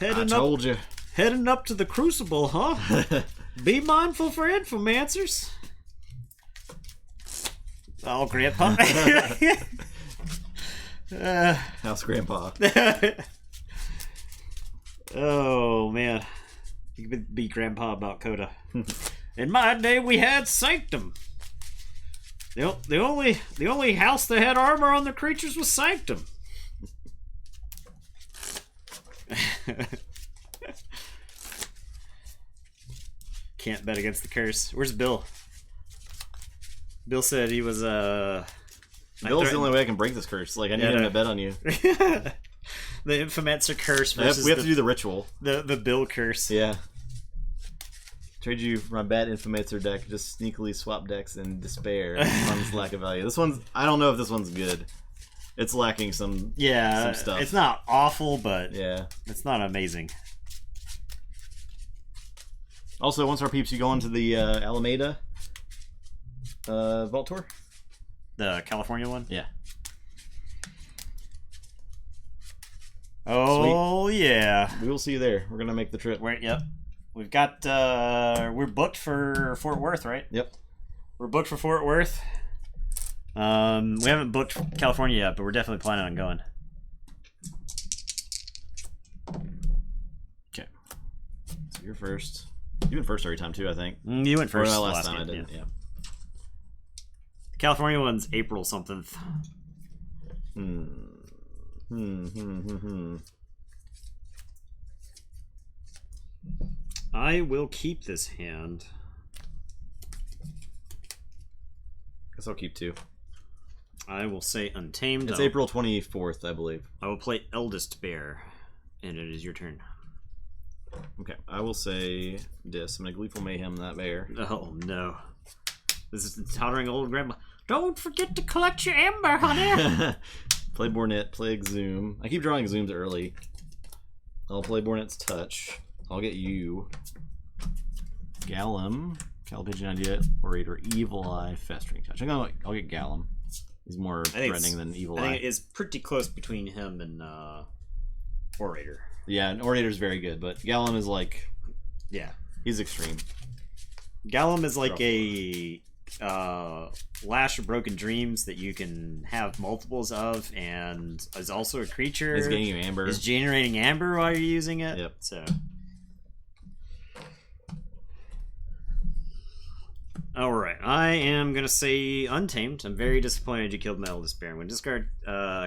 I told you. Heading up to the Crucible, huh? Be mindful for Infomancers. Oh, Grandpa. House Grandpa. Oh, man. You could be Grandpa about Coda. In my day, we had Sanctum. The only house that had armor on the creatures was Sanctum. Can't bet against the curse. Where's Bill? Bill said he was Bill's the only way I can break this curse. Like, I need him to bet on you. The Infomancer curse versus We have to do the ritual. The Bill curse. Yeah. Trade you for my bad Infomancer deck, just sneakily swap decks in despair on this lack of value. This one's, I don't know if this one's good. It's lacking some stuff. It's not awful, but yeah, it's not amazing. Also, once our peeps, you go into the Alameda Vault Tour? The California one? Yeah. Oh, sweet. Yeah. We will see you there. We're going to make the trip. Yep. We've got, we're booked for Fort Worth, right? Yep. We're booked for Fort Worth. We haven't booked California yet, but we're definitely planning on going. Okay. So you're first. You went first every time, too, I think. You went first last time. I didn't, yeah. The California one's April something. I will keep this hand. Guess I'll keep 2. I will say Untamed. It's April 24th, I believe. I will play Eldest Bear, and it is your turn. Okay, I will say this. I'm going to Gleeful Mayhem that bear. Oh, no. This is the tottering old grandma. Don't forget to collect your amber, honey. Play Bornet, play Exhume. I keep drawing Exhumes early. I'll play Bornet's Touch. I'll get you. Gallum, Calipigeon Idea, Orator, Evil Eye, Festering Touch. I'll get Gallum. He's more threatening than Evil Eye. I think it's pretty close between him and Orator. Yeah, and Orator's very good, but Gallum is like... Yeah. He's extreme. Gallum is like a Lash of Broken Dreams that you can have multiples of, and is also a creature. It's getting you amber. Is generating amber while you're using it. Yep. So. Alright, I am going to say Untamed. I'm very disappointed you killed Metal Despair. I'm going to discard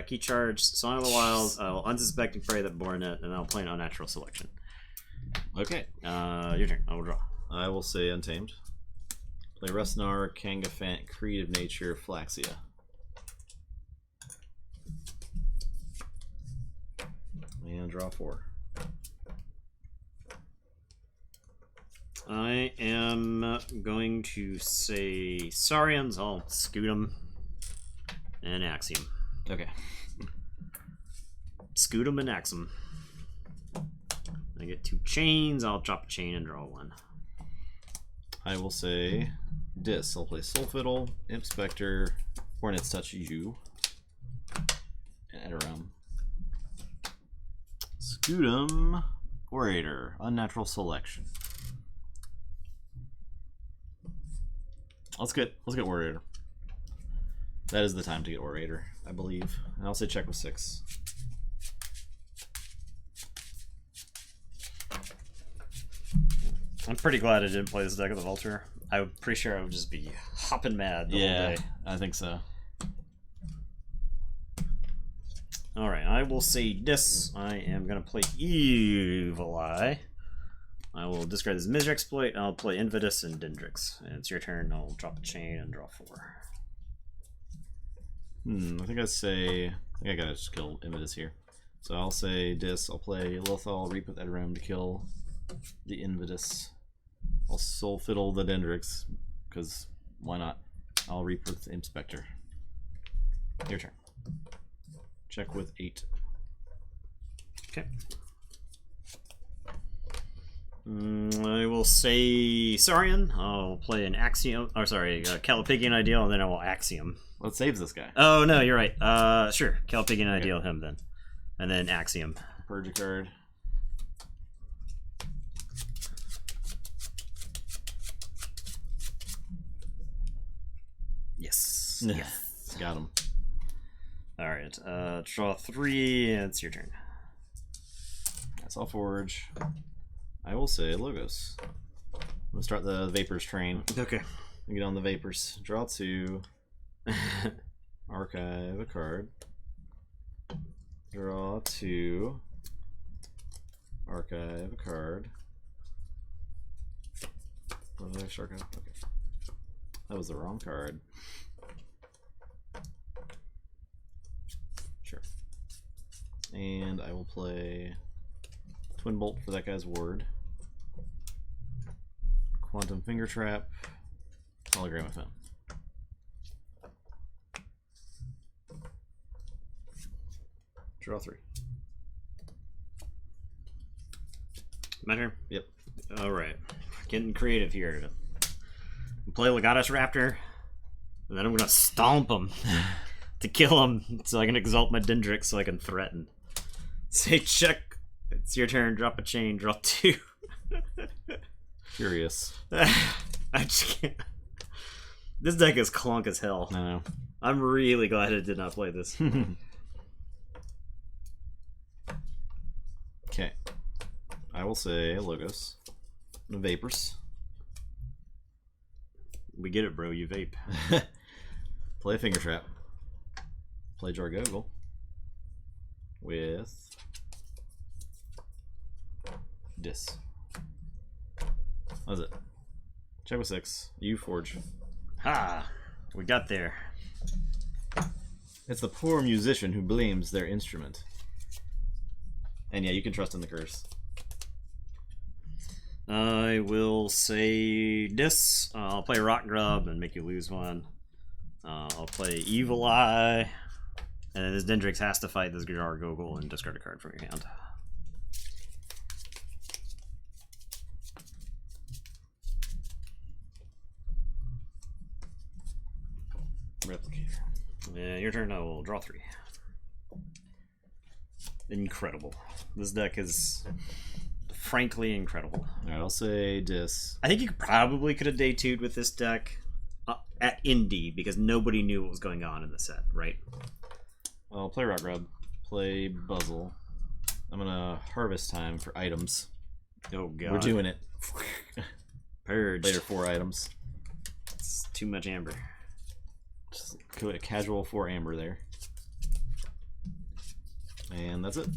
Key Charge, Song of the Wild, Unsuspecting Prey that born it, and I'll play an Unnatural Selection. Okay. Your turn. I will draw. I will say Untamed. Play Rustnar, Kangafant, Creed of Nature, Flaxia. And draw 4. I am going to say Saurians. I'll scoot them. And Axiom. Okay. Scoot them and ax them. I get 2 chains. I'll drop a chain and draw 1. I will say Dis. I'll play Soul Fiddle, Imp Spectre, Hornet's Touch you, and Edoram. Scootum, Orator, Unnatural Selection. Let's get Orator. That is the time to get Orator, I believe. And I'll say check with 6. I'm pretty glad I didn't play this deck of the Vulture. I'm pretty sure I would just be hopping mad the whole day. I think so. Alright, I will say this. I am going to play Evil Eye. I will discard this Misery Exploit. I'll play Invidus and Dendrix. And it's your turn. I'll drop a chain and draw 4. I think I gotta just kill Invidus here. So I'll say Dis. I'll play Lothal, Reap with Edoram to kill the Invidus. I'll Soul Fiddle the Dendrix, because why not? I'll Reap with Imp Spectre. Your turn. Check with 8. Okay. I will say Saurian. I'll play an Axiom. Or sorry, Calipigian Ideal, and then I will Axiom. What saves this guy? Oh no, you're right. Sure, Calipigian Ideal him then, and then Axiom. Purge a card. Yes. Yes. Got him. Alright, draw 3, and it's your turn. That's all Forge. I will say Logos. I'm gonna start the Vapors train. Okay. Get on the Vapors. Draw 2. Archive a card. Draw 2. Archive a card. What did I archive? Okay. That was the wrong card. Sure. And I will play Twin Bolt for that guy's ward. Quantum Finger Trap. Hologram of him. Draw 3. My turn? Yep. Alright. Getting creative here. Play Legatus Raptor, and then I'm gonna stomp him to kill him so I can exalt my Dendrix so I can threaten. Say check. It's your turn. Drop a chain. Draw 2. Curious. I just can't. This deck is clunk as hell. I know. I'm really glad I did not play this. Okay. I will say Logos. Vapors. We get it, bro. You vape. Play a Finger Trap. Play Jargogle. With Dis. That was it. Check with 6. You Forge. Ha! We got there. It's the poor musician who blames their instrument. And yeah, you can trust in the curse. I will say this. I'll play Rock Grub and make you lose 1. I'll play Evil Eye. And then this Dendrix has to fight this Gargoyle and discard a card from your hand. Replicator. Yeah, your turn. I will draw 3. Incredible. This deck is frankly incredible. Alright, I'll say Dis. I think you probably could have day 2'd with this deck. at indie because nobody knew what was going on in the set, right? Well, play Rock Grub, play Buzzle. I'm gonna harvest time for items. Oh god, we're doing it. Purge. Later 4 items. It's too much amber. Just a casual 4 amber there. And that's it.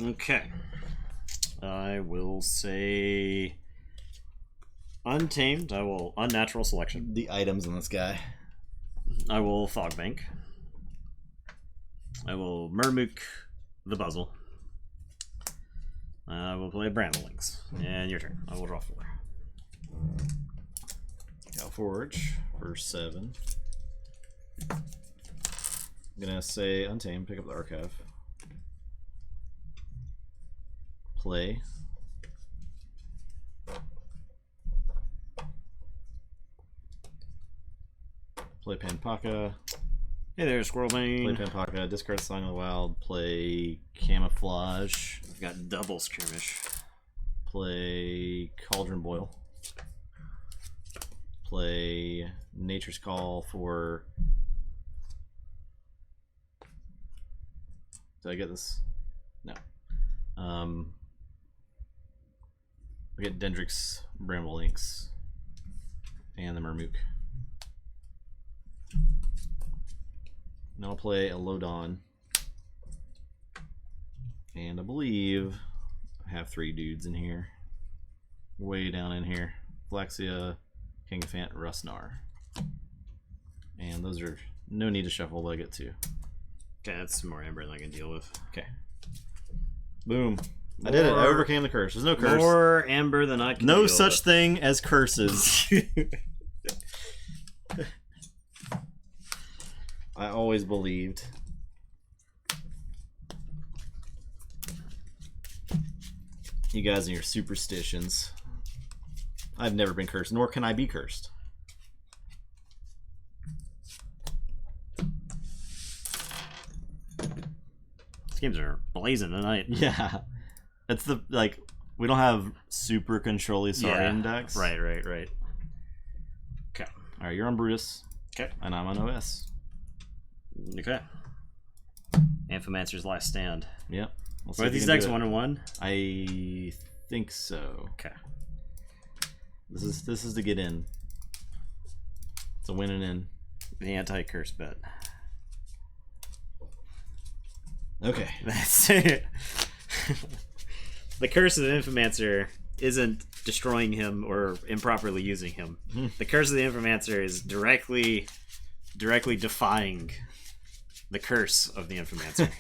Okay. I will say Untamed. I will Unnatural Selection. The items in this guy. I will Fogbank. I will Murmook the Buzzle. I will play Bramblelinks. And your turn. I will draw 4. Keyforge for 7. I'm gonna say Untamed, pick up the Archive. Play. Play Panpaka. Hey there, Squirrelbane. Play Panpaka, discard Song of the Wild, play Camouflage. I've got double skirmish. Play Cauldron Boil. Play Nature's Call for... Did I get this? No. We get Dendrix, Bramblelinks, and the Murmook. Now I'll play a Lodon. And I believe I have 3 dudes in here. Way down in here. Flaxia, Kingfant, Rustnar. And those are no need to shuffle, but I get 2. Okay, that's some more amber than I can deal with. Okay. Boom. I did it. I overcame the curse. There's no curse. More amber than I can deal No with. such thing as curses. I always believed. You guys and your superstitions. I've never been cursed, nor can I be cursed. These games are blazing tonight. Yeah. It's the, like, we don't have super control Saurian decks. Right. Okay. Alright, you're on Brutus. Okay. And I'm on OS. Okay. Amphimancer's Last Stand. Yep. We'll see Are if you these can decks do it. 1-1? I think so. Okay. This is to get in. It's a win and in. The anti-curse bet. Okay. That's it. The curse of the Infomancer isn't destroying him or improperly using him. The curse of the Infomancer is directly defying the curse of the Infomancer.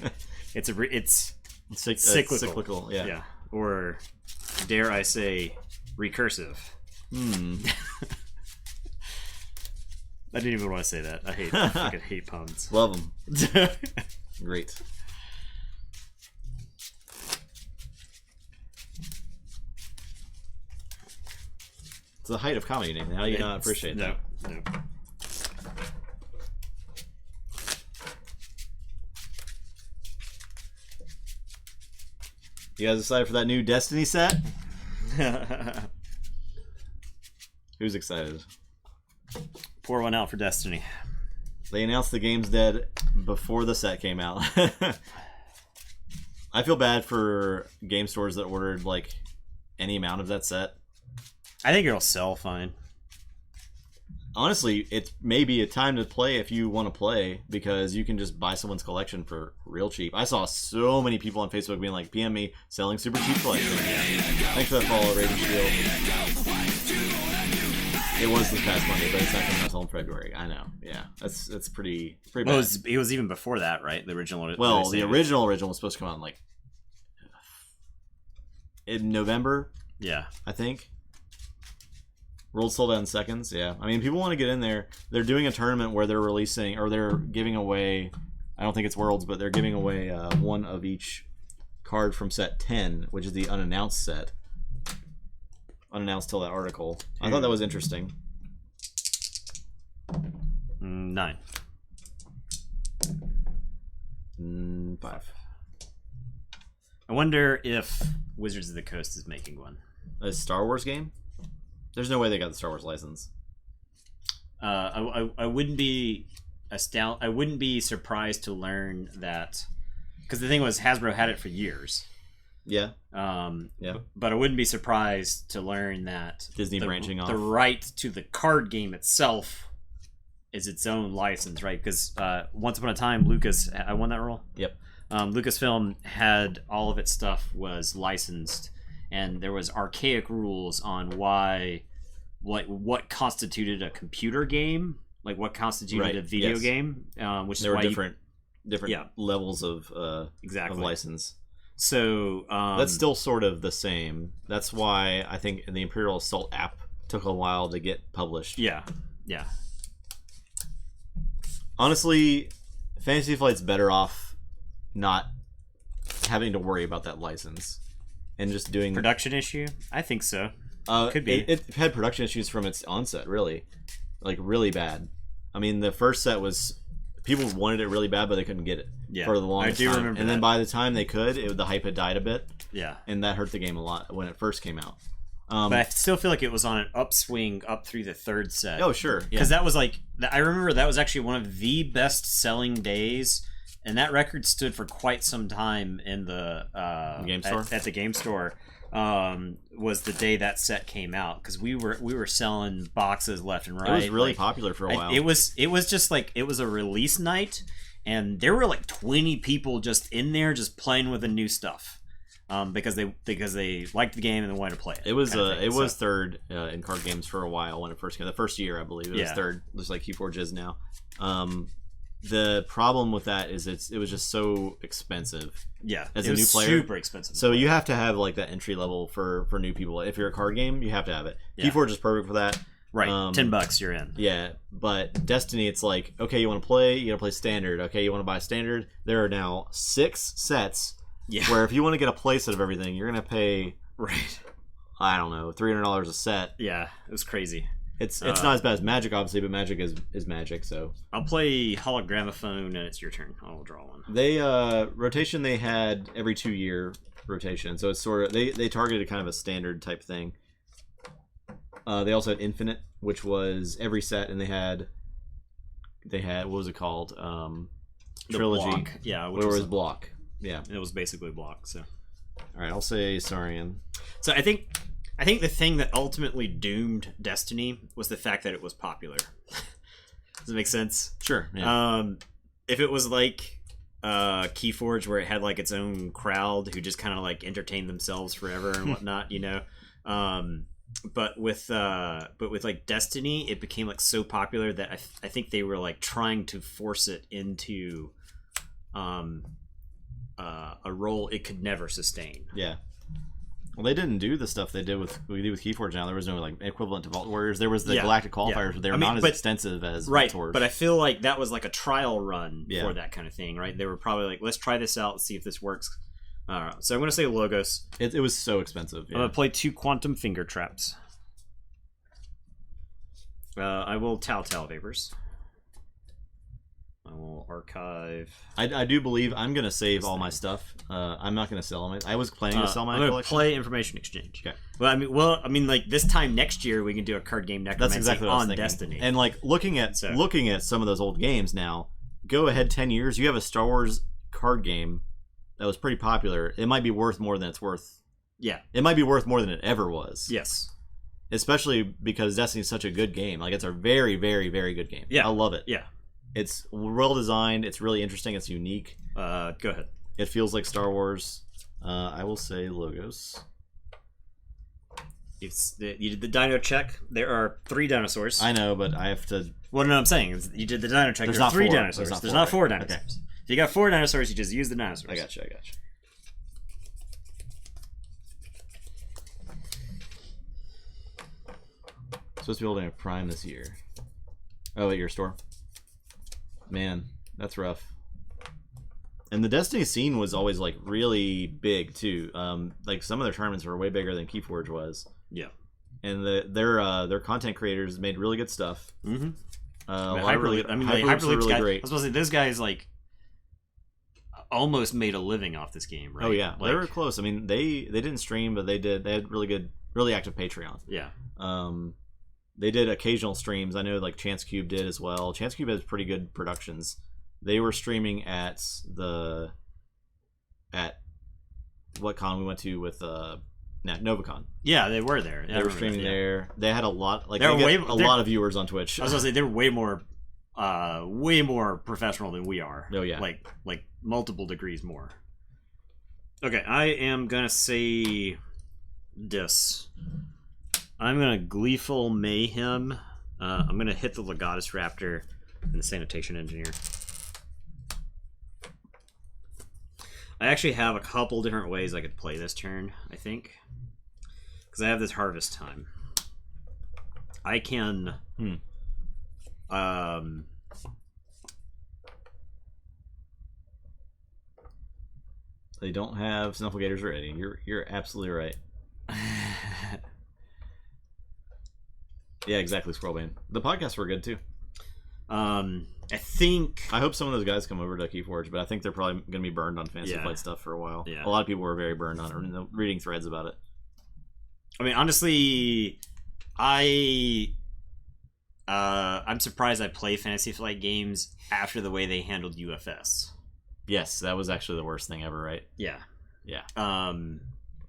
It's cyclical. Cyclical, yeah. Yeah. Or dare I say recursive. I didn't even want to say that. I fucking hate puns. Love them. Great. It's the height of comedy, Nathan. How do you not appreciate that? No. You guys excited for that new Destiny set? Who's excited? Pour one out for Destiny. They announced the game's dead before the set came out. I feel bad for game stores that ordered like any amount of that set. I think it'll sell fine. Honestly, it may be a time to play if you want to play, because you can just buy someone's collection for real cheap. I saw so many people on Facebook being like, PM me, selling super cheap collection. Thanks for that follow, Raven Shield. It was this past Monday, but it's not coming out until in February. I know. Yeah, that's pretty bad. Well, it was even before that, right? The original. Well, the original was supposed to come out in like in November. Yeah, I think. World sold out in seconds. Yeah, I mean, people want to get in there. They're doing a tournament where they're releasing, or they're giving away. I don't think it's Worlds, but they're giving away one of each card from set 10, which is the unannounced set. Unannounced till that article. I thought that was interesting. 9. 5. I wonder if Wizards of the Coast is making one. A Star Wars game? There's no way they got the Star Wars license. I wouldn't be I wouldn't be surprised to learn that, because the thing was Hasbro had it for years. Yeah. Yeah. But I wouldn't be surprised to learn that Disney branching off. The right to the card game itself is its own license, right? Because once upon a time, Lucas, I won that role. Yep. Lucasfilm had all of its stuff was licensed, and there was archaic rules on what constituted a computer game, like what constituted a video game, which there is were why different levels of exactly of license. So that's still sort of the same. That's why I think the Imperial Assault app took a while to get published. Yeah. Honestly, Fantasy Flight's better off not having to worry about that license and just doing production issue. I think so. Could be. It had production issues from its onset, really, like really bad. I mean, the first set was people wanted it really bad, but they couldn't get it for the longest time. Remember and that. then by the time they could, the hype had died a bit. Yeah, and that hurt the game a lot when it first came out. But I still feel like it was on an upswing up through the third set. Oh, sure. Because that was like, I remember that was actually one of the best selling days, and that record stood for quite some time in the game store. At the game store, was the day that set came out, because we were selling boxes left and right. It was really popular for a while. It was just like, it was a release night, and there were like 20 people just in there just playing with the new stuff. Because they liked the game and they wanted to play it. It was third in card games for a while when it first came. The first year, I believe, it was third, just like Keyforge is now. The problem with that is it was just so expensive. Yeah, as a new player, super expensive. So you have to have like that entry level for new people. If you're a card game, you have to have it. Yeah. Keyforge is perfect for that. Right, $10 you're in. Yeah, but Destiny, it's like, okay, you want to play, you got to play standard. Okay, you want to buy standard. There are now 6 sets. Yeah. Where if you want to get a playset of everything, you're gonna pay I don't know, $300 a set. Yeah, it was crazy. It's not as bad as Magic, obviously, but Magic is Magic. So I'll play Hologramophone, and it's your turn. I'll draw one. They rotation they had every 2-year rotation, so it's sort of they targeted kind of a standard type thing. They also had Infinite, which was every set, and they had what was it called? Trilogy. Block. Yeah, which was Block. Yeah, it was basically Block. So, all right, I'll say Saurian. So I think the thing that ultimately doomed Destiny was the fact that it was popular. Does it make sense? Sure. Yeah. If it was like Keyforge, where it had like its own crowd who just kind of like entertained themselves forever and whatnot, you know. But with like Destiny, it became like so popular that I think they were like trying to force it into a role it could never sustain. Yeah. Well, they didn't do the stuff they do with Keyforge now. There was no like equivalent to Vault Warriors. There was the Galactic Qualifiers, but they were not as extensive as Vault Wars. But I feel like that was like a trial run for that kind of thing, right? They were probably like, let's try this out, let's see if this works. So I'm going to say Logos. It was so expensive. Yeah. I'm going to play 2 Quantum Finger Traps. I will Telltale Vapors. I will archive. I do believe I'm going to save all my stuff. I'm not going to sell them. I was planning to sell my collection. I'm going to play Information Exchange. Okay. Well, I mean, like this time next year we can do a card game necromancy. That's exactly what I was thinking. Destiny. And like looking at some of those old games now, go ahead 10 years, you have a Star Wars card game that was pretty popular. It might be worth more than it's worth. Yeah. It might be worth more than it ever was. Yes. Especially because Destiny is such a good game. Like, it's a very, very, very good game. Yeah. I love it. Yeah. It's well designed. It's really interesting. It's unique. Go ahead. It feels like Star Wars. I will say Logos. You did the dino check. There are 3 dinosaurs. I know, but I have to... Well, no, I'm saying you did the dino check. There's 3 dinosaurs. There's not 4 dinosaurs. Okay. If you got 4 dinosaurs, you just use the dinosaurs. I got you. Supposed to be holding a Prime this year. Oh, at your store? Man, that's rough. And the Destiny scene was always like really big too. Like some of their tournaments were way bigger than Keyforge was. Yeah. And their content creators made really good stuff. Mm-hmm. Hyperloop guys, great. I was supposed to say those guys like almost made a living off this game, right? Oh yeah, Like, they were close. I mean, they didn't stream, but they did. They had really active Patreon. yeah. They did occasional streams. I know like Chance Cube did as well. Chance Cube has pretty good productions. They were streaming at what con we went to with NovaCon. Yeah, they were there. They were streaming there. They had a lot like They're they way- get a they're- lot of viewers on Twitch. I was gonna say they're way more professional than we are. Oh yeah, like multiple degrees more. Okay, I am gonna say this. I'm gonna Gleeful Mayhem. I'm gonna hit the Legatus Raptor and the Sanitation Engineer. I actually have a couple different ways I could play this turn, I think. Because I have this Harvest Time. I can... They don't have Snufflegators ready. You're absolutely right. Yeah, exactly, Squirrelbane. The podcasts were good too. I think... I hope some of those guys come over to Keyforge, but I think they're probably going to be burned on Fantasy Flight stuff for a while. Yeah. A lot of people were very burned on it, reading threads about it. I mean, honestly, I'm surprised I play Fantasy Flight games after the way they handled UFS. Yes, that was actually the worst thing ever, right? Yeah. Yeah.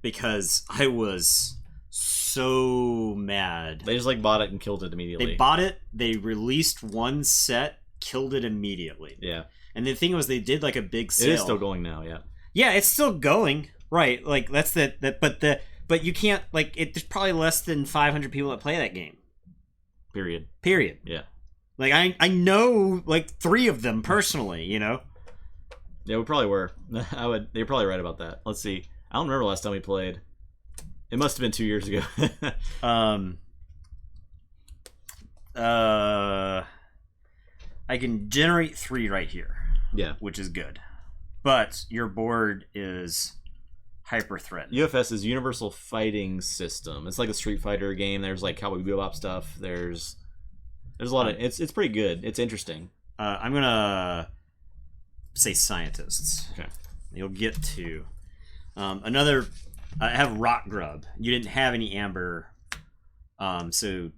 Because I was so mad. They just like bought it and killed it immediately. They bought it, they released one set, killed it immediately. Yeah. And the thing was, they did like a big sale. It is still going now, yeah. Yeah, it's still going. Right. Like that's but you can't there's probably less than 500 people that play that game. Period. Yeah. Like I know like 3 of them personally, you know. Yeah, we probably were. You're probably right about that. Let's see. I don't remember last time we played. It must have been 2 years ago. I can generate 3 right here. Yeah. Which is good. But your board is hyper threatened. UFS is Universal Fighting System. It's like a Street Fighter game. There's like Cowboy Bebop stuff. There's a lot of it's pretty good. It's interesting. I'm gonna say scientists. Okay. You'll get to another. I have Rock Grub. You didn't have any amber, so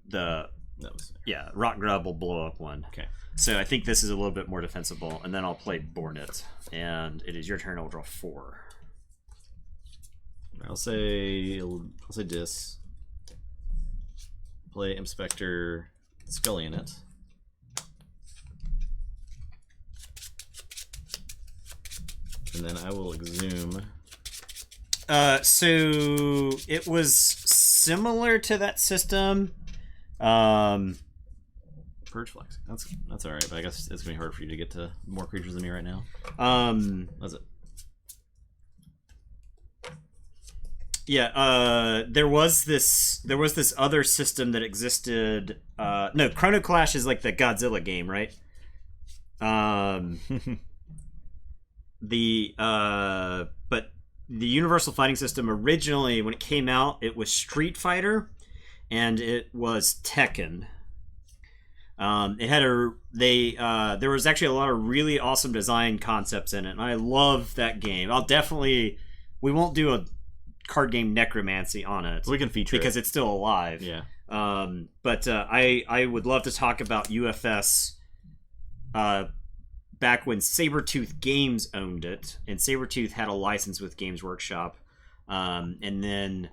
Rock Grub will blow up one. Okay. So I think this is a little bit more defensible, and then I'll play Bornet, and it is your turn. I'll draw 4. I'll say Dis. Play Inspector Scully in it. And then I will exhume. So it was similar to that system. Purge Flex. That's all right, but I guess it's gonna be hard for you to get to more creatures than me right now. That's it. Yeah, there was this other system that existed. No, Chrono Clash is like the Godzilla game, right? But the Universal Fighting System originally, when it came out, it was Street Fighter, and it was Tekken. It had there was actually a lot of really awesome design concepts in it, and I love that game. We won't do a card game Necromancy on it. We can feature because it. It's still alive. Yeah. But I would love to talk about UFS back when Sabretooth Games owned it, and Sabretooth had a license with Games Workshop, and then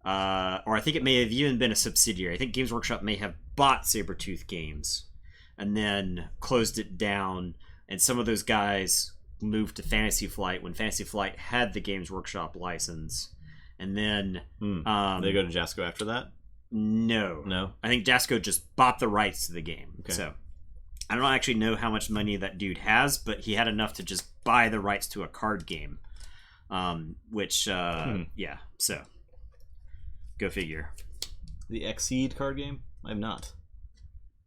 or I think it may have even been a subsidiary. I think Games Workshop may have bought Sabretooth Games and then closed it down, and some of those guys moved to Fantasy Flight when Fantasy Flight had the Games Workshop license. And then they go to Jasco after that? No. I think Jasco just bought the rights to the game. Okay. So I don't actually know how much money that dude has, but he had enough to just buy the rights to a card game. Yeah, so go figure. The Exceed card game? I have not.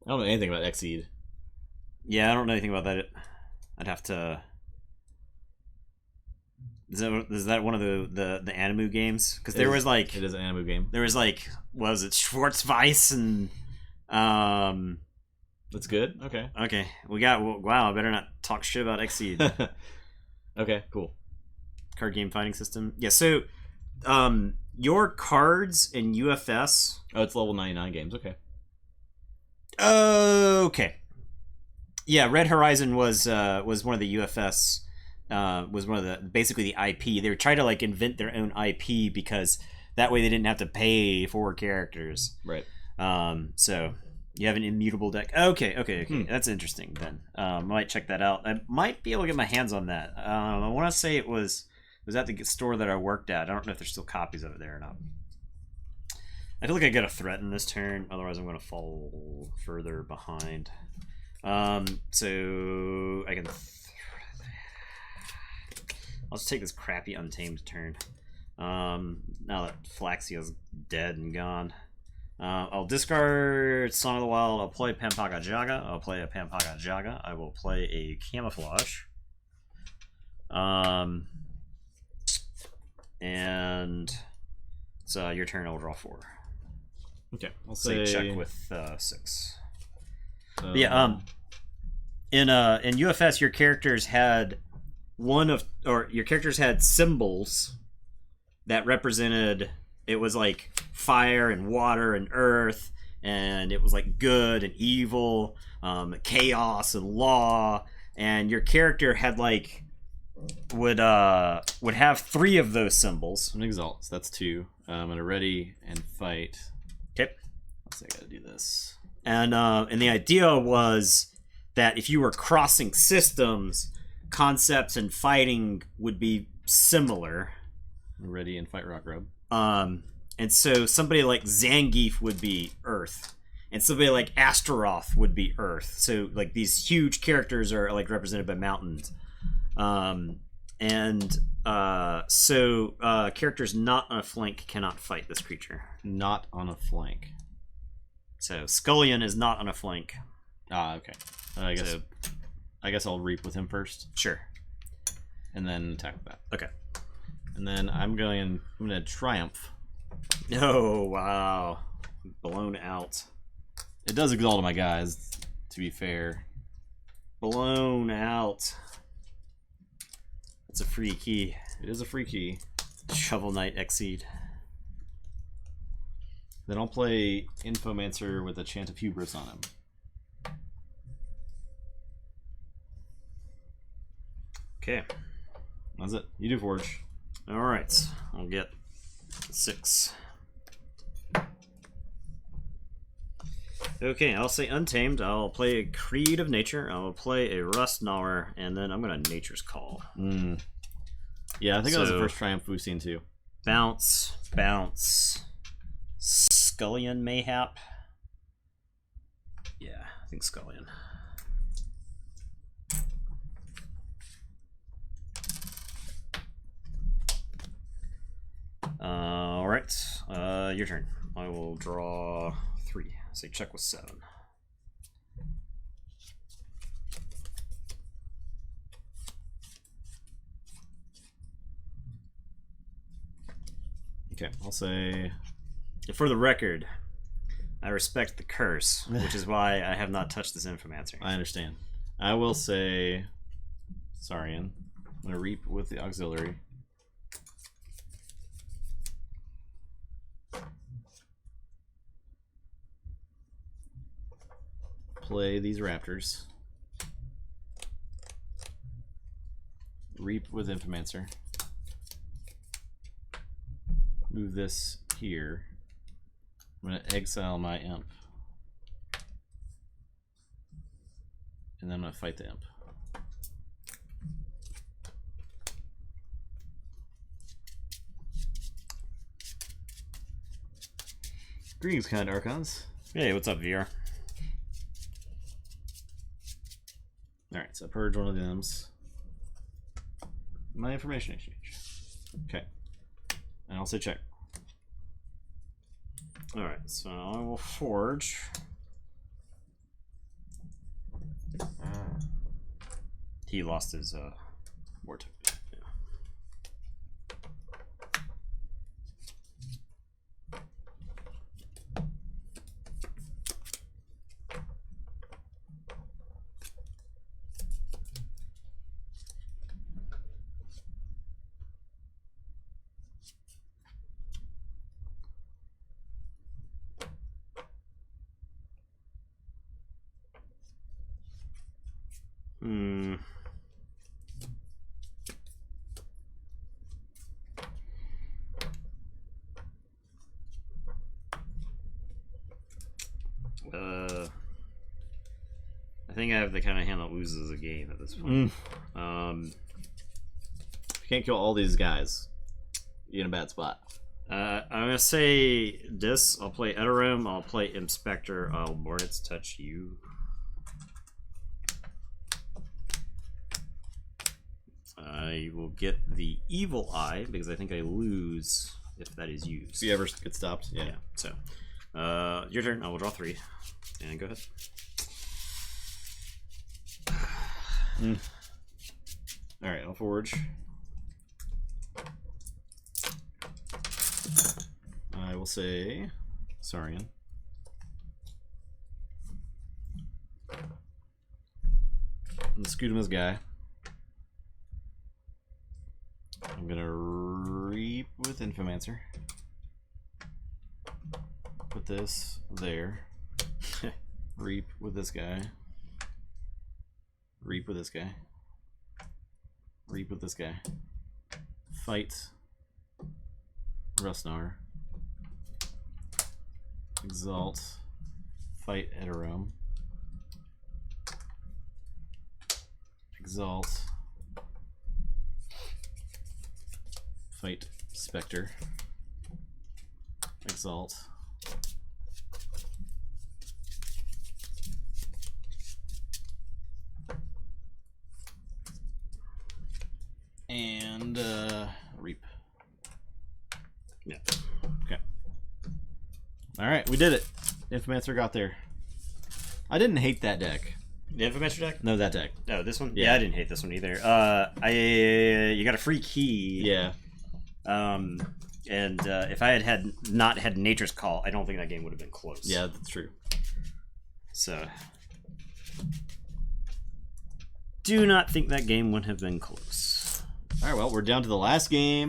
I don't know anything about Exceed. Yeah, I don't know anything about that. I'd have to... Is that one of the Animu games? Because there was like... It is an Animu game. There was like... What was it? Schwarzweiss and... That's good? Okay. Okay. We got... Wow, I better not talk shit about Exceed. Okay, cool. Card game fighting system. Yeah, so your cards in UFS. Oh, it's level 99 games. Okay. Okay. Yeah, Red Horizon was one of the UFS. Was one of the basically the IP. They were trying to like invent their own IP because that way they didn't have to pay for characters. Right. So you have an immutable deck. Okay. That's interesting. Then I might check that out. I might be able to get my hands on that. I want to say it was at the store that I worked at. I don't know if there's still copies of it there or not. I feel like I got a threaten this turn, otherwise I'm going to fall further behind. So I can. I'll just take this crappy Untamed turn. Now that Flaxia's dead and gone. I'll discard Song of the Wild. I'll play Pampaga Jaga. I'll play a Pampaga Jaga. I will play a Camouflage. And it's your turn. I'll draw 4. Okay, I'll say say check with 6. But yeah, in UFS, your characters had your characters had symbols that represented. It was like fire and water and earth, and it was like good and evil, chaos and law. And your character had like would have 3 of those symbols. an exalt. So that's 2. I'm gonna ready and fight. Okay. Let's see, I gotta do this. And the idea was that if you were crossing systems, concepts and fighting would be similar. Ready and fight Rock Grub. And so somebody like Zangief would be Earth, and somebody like Astaroth would be Earth. So like these huge characters are like represented by mountains. So characters not on a flank cannot fight this creature. Not on a flank. So Scullion is not on a flank. Ah, okay. I guess I'll reap with him first, Sure. and then attack with that. Okay. And then I'm gonna triumph. Oh wow, blown out. It does exalt my guys, to be fair. Blown out. It's a free key. It is a free key. Shovel Knight Exceed. Then I'll play Infomancer with a Chant of Hubris on him. Okay. That's it. You do Forge. All right. I'll get 6. Okay, I'll say Untamed. I'll play a Creed of Nature. I'll play a Rust Gnawer, and then I'm going to Nature's Call. Yeah, I think that was the first Triumph we've seen too. Bounce. Scullion, mayhap. Yeah, I think Scullion. All right, your turn. I will draw 3. Say check with 7. Okay, I'll say. For the record, I respect the curse, which is why I have not touched this Infomancer. I understand. I will say Saurian. I'm gonna reap with the auxiliary. Play these raptors. Reap with Infomancer. Move this here. I'm going to exile my imp. And then I'm going to fight the imp. Greetings, kind Archons. Hey, what's up, VR? Alright, so purge one of them. My information exchange. Okay. And I'll say check. Alright, so I will forge. He lost his war token. Yeah. I think I have the kind of hand that loses a game at this point. If you can't kill all these guys, you're in a bad spot. I'm gonna say this. I'll play Eterum. I'll play Inspector. I'll Mornit's touch you. I will get the Evil Eye because I think I lose if that is used. If you ever get stopped, yeah. So, your turn. I will draw 3, and go ahead. All right, I'll forge. I will say Saurian. And scoot him as guy. I'm gonna reap with Infomancer. Put this there. Reap with this guy. Reap with this guy. Reap with this guy. Fight Rustnar. Exalt. Fight Eterum. Exalt. Fight Spectre. Exalt. And reap. Yeah. Okay. All right, we did it. Infomancer got there. I didn't hate that deck. The Infomancer deck? No, that deck. Oh, this one? Yeah. Yeah, I didn't hate this one either. You got a free key. Yeah. And if I had not had Nature's Call, I don't think that game would have been close. Yeah, that's true. So, do not think that game would have been close. All right, well, we're down to the last game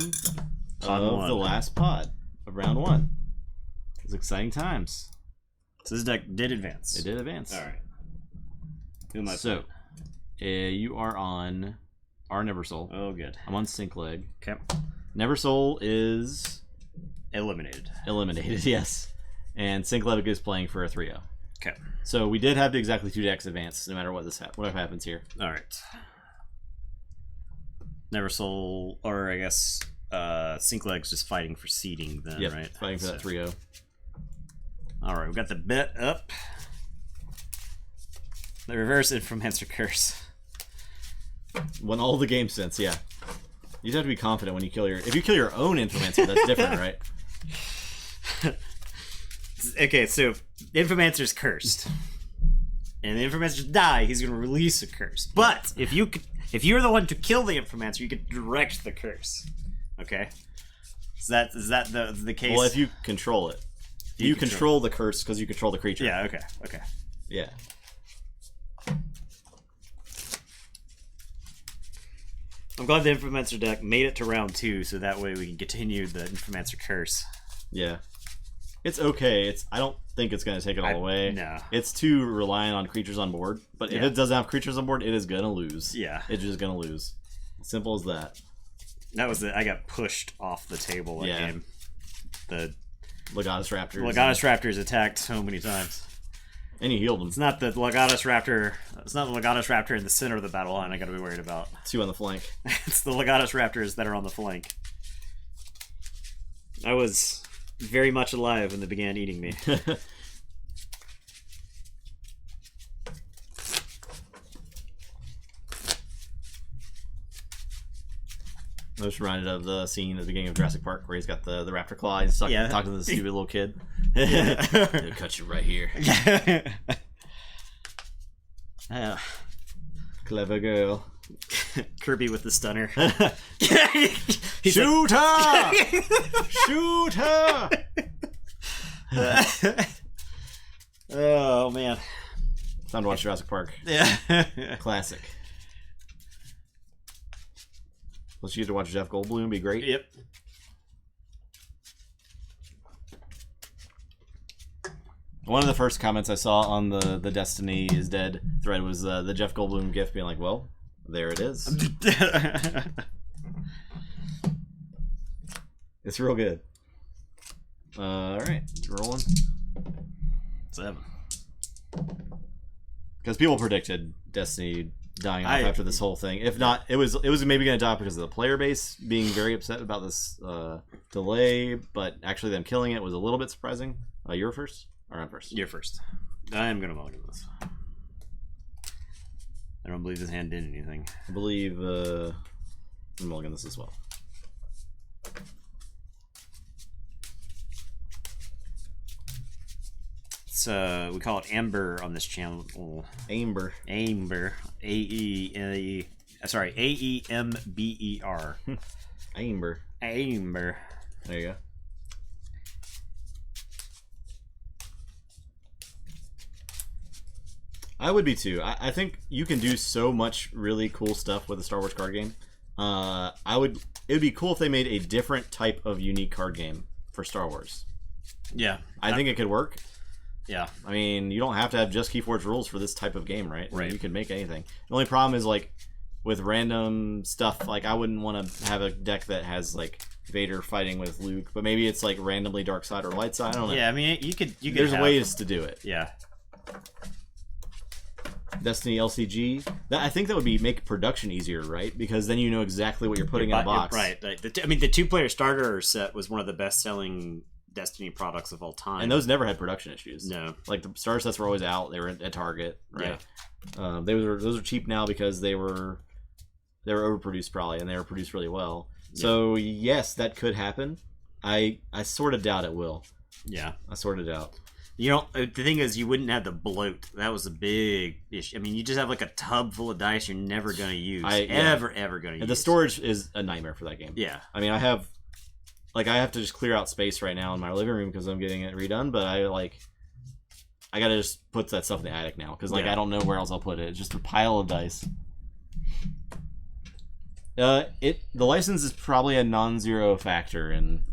Pod of one. the last pod of round 1. It's exciting times. So this deck did advance. It did advance. All right. Who am I So, you are on our Neversoul. Oh, good. I'm on Sinkleg. Okay. Neversoul is Eliminated. eliminated, yes. And Sinkleg is playing for a 3-0. Okay. So we did have to exactly 2 decks advance, no matter what what happens here. All right. Neversoul, or I guess Sinkleg's just fighting for seeding then, Yep, right? fighting for that 3-0. All right, we got the bet up. The reverse Infomancer Curse. Won all the game sense, yeah. You just have to be confident when you kill your... If you kill your own Infomancer, that's different, right? Okay, so Infomancer's cursed. And the Infomancer die, he's going to release a curse. But if you're the one to kill the Infomancer, you can direct the curse. Okay? Is that the case? Well, if you control it. You control the curse because you control the creature. Yeah, okay. Yeah. I'm glad the Infomancer deck made it to round 2, so that way we can continue the Infomancer curse. Yeah. It's okay. I don't think it's going to take it all away. No. It's too reliant on creatures on board. But if Yeah. it doesn't have creatures on board, it is going to lose. Yeah. It's just going to lose. Simple as that. That was I got pushed off the table that Yeah. game. The Legatus Raptors. Legatus Raptors attacked so many times. And you healed them. It's not the Legatus Raptor. It's not the Legatus Raptor in the center of the battle line I got to be worried about. 2 on the flank. It's the Legatus Raptors that are on the flank. I was very much alive when they began eating me. I was reminded of the scene at the beginning of Jurassic Park where he's got the raptor claw. He's talking to the stupid little kid. It'll cut you right here. Clever girl. Kirby with the stunner. Shoot her! Shoot her! Oh man. Time to watch Jurassic Park. Yeah. Classic. Let's get to watch Jeff Goldblum. Be great. Yep. One of the first comments I saw on the Destiny is Dead thread was the Jeff Goldblum gif being like, well, there it is. It's real good. Alright, rolling. 7. Because people predicted Destiny dying off after this whole thing. If not, it was maybe going to die because of the player base being very upset about this delay, but actually them killing it was a little bit surprising. You were first? Or I'm first? You're first. I am going to mulligan this. I don't believe this hand did anything. I believe I'm mulligan this as well. We call it Amber on this channel. Amber. Amber. Sorry, A-E-M-B-E-R. Amber. Amber. There you go. I would be too. I think you can do so much really cool stuff with a Star Wars card game. It would be cool if they made a different type of unique card game for Star Wars. Yeah. I think it could work. Yeah. I mean, you don't have to have just Keyforge rules for this type of game, right? Right. You can make anything. The only problem is, like, with random stuff, like, I wouldn't want to have a deck that has, like, Vader fighting with Luke, but maybe it's, like, randomly dark side or light side. I don't know. Yeah, I mean, you could There's ways to do it. Yeah. Destiny LCG. I think that would make production easier, right? Because then you know exactly what you're putting in a box. Right. Like, the 2-player starter set was one of the best-selling Destiny products of all time, and those never had production issues. No, like the starter sets were always out. They were at Target, right? Yeah. Those are cheap now because they were overproduced probably, and they were produced really well. Yeah. So yes, that could happen. I sort of doubt it will. Yeah, I sort of doubt. You know, the thing is, you wouldn't have the bloat. That was a big issue. I mean, you just have like a tub full of dice you're never going to use. Ever going to use. The storage is a nightmare for that game. Yeah. I mean, I have to just clear out space right now in my living room because I'm getting it redone, but I got to just put that stuff in the attic now because I don't know where else I'll put it. It's just a pile of dice. The license is probably a non-zero factor in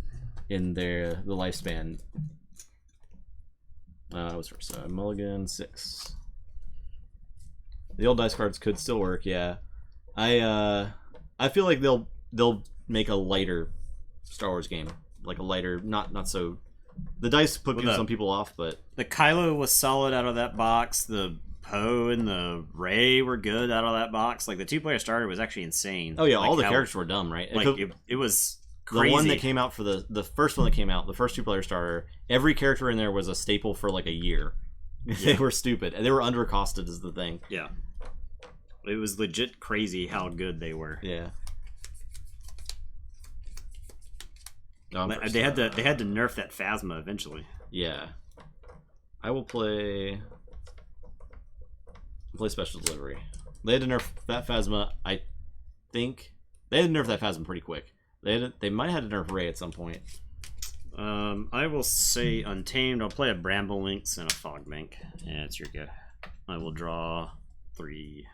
the lifespan. I was first, so mulligan 6. The old dice cards could still work, yeah. I feel like they'll make a lighter Star Wars game, like a lighter, not so. The dice put some people off, but the Kylo was solid out of that box. The Poe and the Rey were good out of that box. Like the 2-player starter was actually insane. Oh yeah, all the characters were dumb, right? Like it was crazy. The one that came out for the first one that came out, the first 2-player starter, every character in there was a staple for like a year. They were stupid, and they were undercosted is the thing. Yeah, it was legit crazy how good they were. Yeah. They had to nerf that Phasma eventually. Yeah. I will play Special Delivery. They had to nerf that Phasma. I think they had to nerf that Phasma pretty quick. They might have had to nerf Rey at some point. I will say Untamed. I'll play a Bramble Lynx and a Fog Bank. Yeah, it's your go. I will draw 3.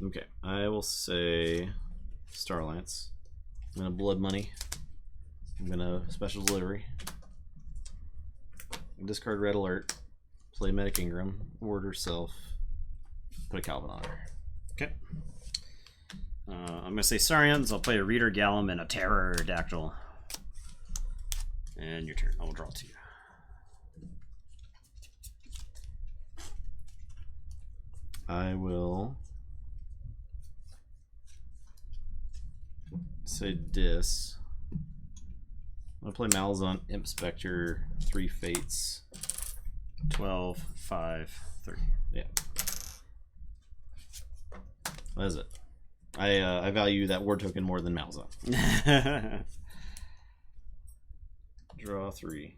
Okay. I will say Starlance. I'm gonna Blood Money. I'm gonna Special Delivery. Discard Red Alert. Play Medic Ingram. Order Self. Put a Calvin on her. Okay. I'm gonna say Saurians. I'll play a Reader Gallum and a Pterodactyl. And your turn. I will draw 2. I will say Dis. I'm going to play Malzahn, Imp Spectre, 3 Fates. 12, 5, 3. Yeah. That is it. I value that ward token more than Malzahn. Draw 3.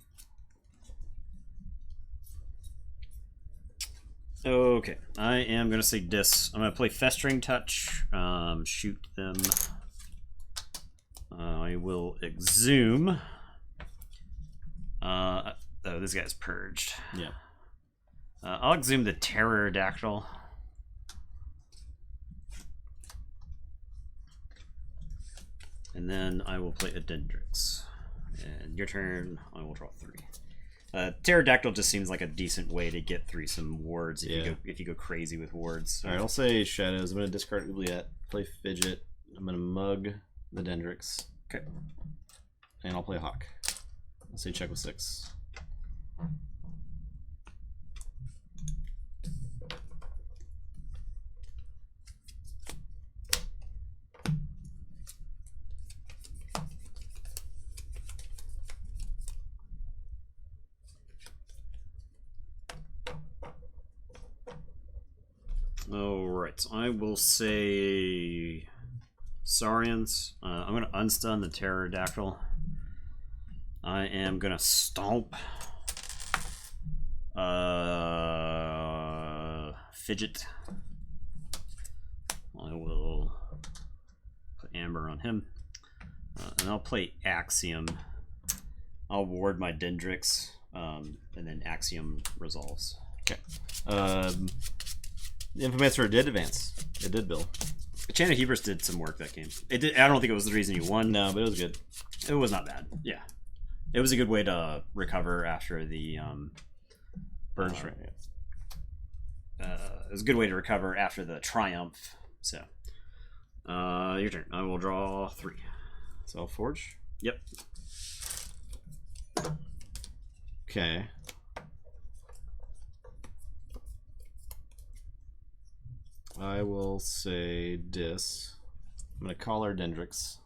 Okay, I am going to say Dis. I'm going to play Festering Touch, shoot them. I will Exhume. Oh, this guy's purged. Yeah. I'll Exhume the Pterodactyl. And then I will play a Dendrix. And your turn, I will draw 3. Pterodactyl just seems like a decent way to get through some wards if you go crazy with wards. Alright, I'll say Shadows. I'm going to discard Oubliette, play Fidget. I'm going to mug the Dendrix. Okay. And I'll play Hawk. I'll say check with 6. Alright, I will say Saurians. I'm going to unstun the Pterodactyl. I am going to stomp Fidget. I will put Amber on him. And I'll play Axiom. I'll ward my Dendrix, and then Axiom resolves. Okay. The Infomancer did advance. It did, Bill. Enchanted Hubris did some work that game. It did. I don't think it was the reason you won. No, but it was good. It was not bad. Yeah. It was a good way to recover after the Purge, right? it was a good way to recover after the triumph. So, your turn. I will draw 3. So Forge. Yep. Okay. I will say Dis. I'm gonna call our Dendrix.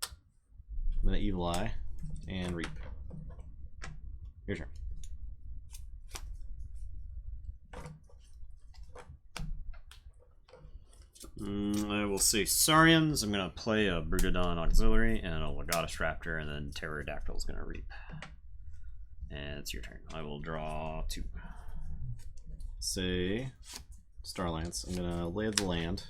I'm gonna Evil Eye and Reap. Your turn. I will say Saurians. I'm going to play a Brutodon Auxiliary and a Legatus Raptor, and then Pterodactyl is going to Reap. And it's your turn. I will draw 2. Say Starlance. I'm gonna Lay of the Land.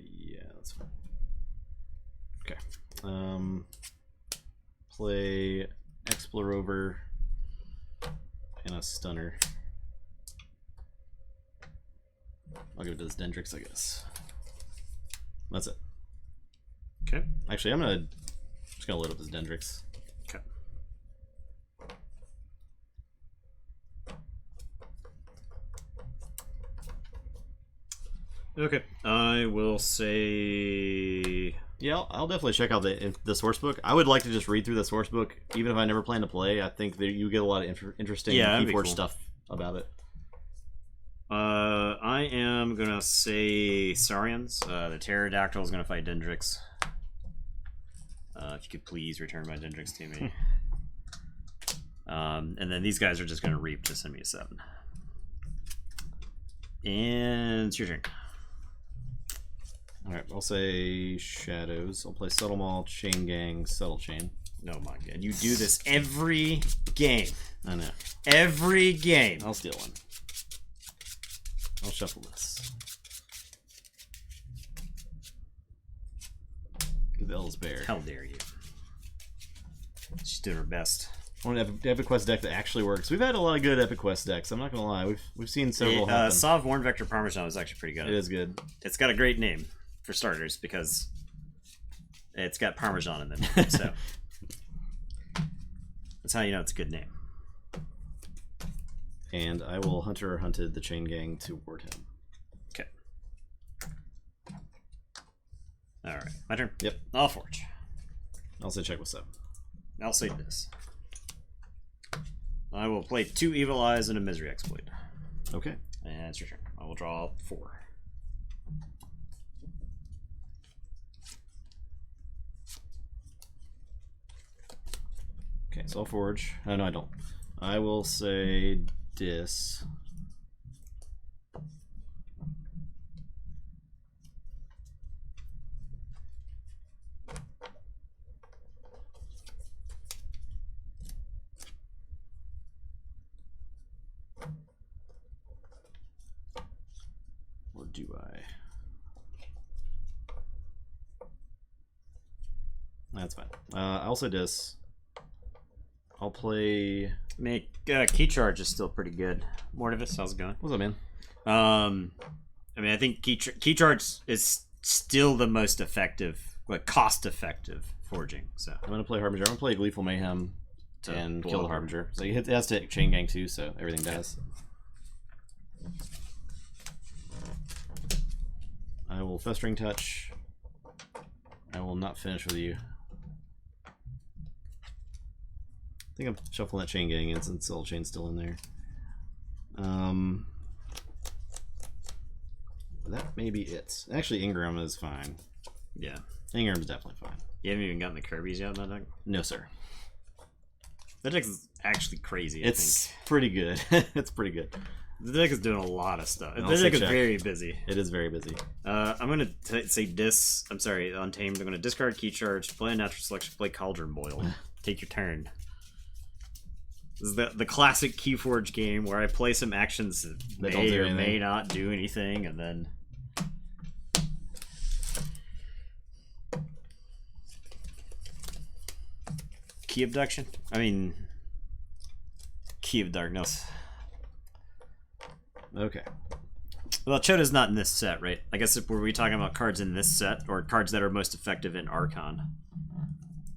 Yeah, that's fine. Okay. Play Explorover and a Stunner. I'll give it to this Dendrix, I guess. That's it. Okay. Actually, just gonna load up this Dendrix. Okay. Okay. I will say. Yeah, I'll definitely check out the source book. I would like to just read through the source book, even if I never plan to play. I think that you get a lot of interesting Keyforge cool stuff about it. I am gonna say Saurians. The Pterodactyl is gonna fight Dendrix. If you could please return my Dendrix to me. And then these guys are just gonna Reap to send me a 7. And it's your turn. Alright, I'll say Shadows. I'll play Subtle Maul, Chain Gang, Subtle Chain. Oh my god, you do this every game. I know. Every game. I'll steal one. I'll shuffle this. Bell's Bear. How dare you? She's doing her best. I want an Epic Quest deck that actually works. We've had a lot of good Epic Quest decks. I'm not gonna lie. We've seen several happen. Sov Warn Vector Parmesan is actually pretty good. It is good. It's got a great name for starters because it's got Parmesan in the name. So that's how you know it's a good name. And I will Hunter or Hunted the Chain Gang to ward him. Okay. Alright, my turn. Yep. I'll Forge. I'll say check what's up. I'll say this. I will play 2 Evil Eyes and a Misery Exploit. Okay. And it's your turn. I will draw 4. Okay, so I'll Forge. Oh, no, I don't. I will say Dis. Or do I? That's fine. I'll say Dis. I'll play. Key Charge is still pretty good. Mortivis, how's it going? What's up, man? I mean, I think Key Charge is still the most effective, like cost-effective forging. So I'm gonna play Harbinger. I'm gonna play Gleeful Mayhem and kill the over. Harbinger. So it has to hit Chain Gang too, so everything does. I will Festering Touch. I will not finish with you. I think I'm shuffling that Chain Gang in since Soul Chain's still in there. that may be it. Actually, Ingram is fine. Yeah. Ingram's definitely fine. You haven't even gotten the Kirby's yet on that deck? No, sir. That deck is actually crazy, I It's think. pretty good. It's pretty good. The deck is doing a lot of stuff. The I'll deck say is check. very busy. It is very busy. I'm going to say I'm sorry, Untamed. I'm going to discard Key Charge, play a Natural Selection, play Cauldron Boil. Take your turn. This is the classic Keyforge game where I play some actions that may or may not do anything, and then... Key Abduction? I mean... Key of Darkness. Okay. Well, Choda's not in this set, right? I guess were we talking about cards in this set, or cards that are most effective in Archon?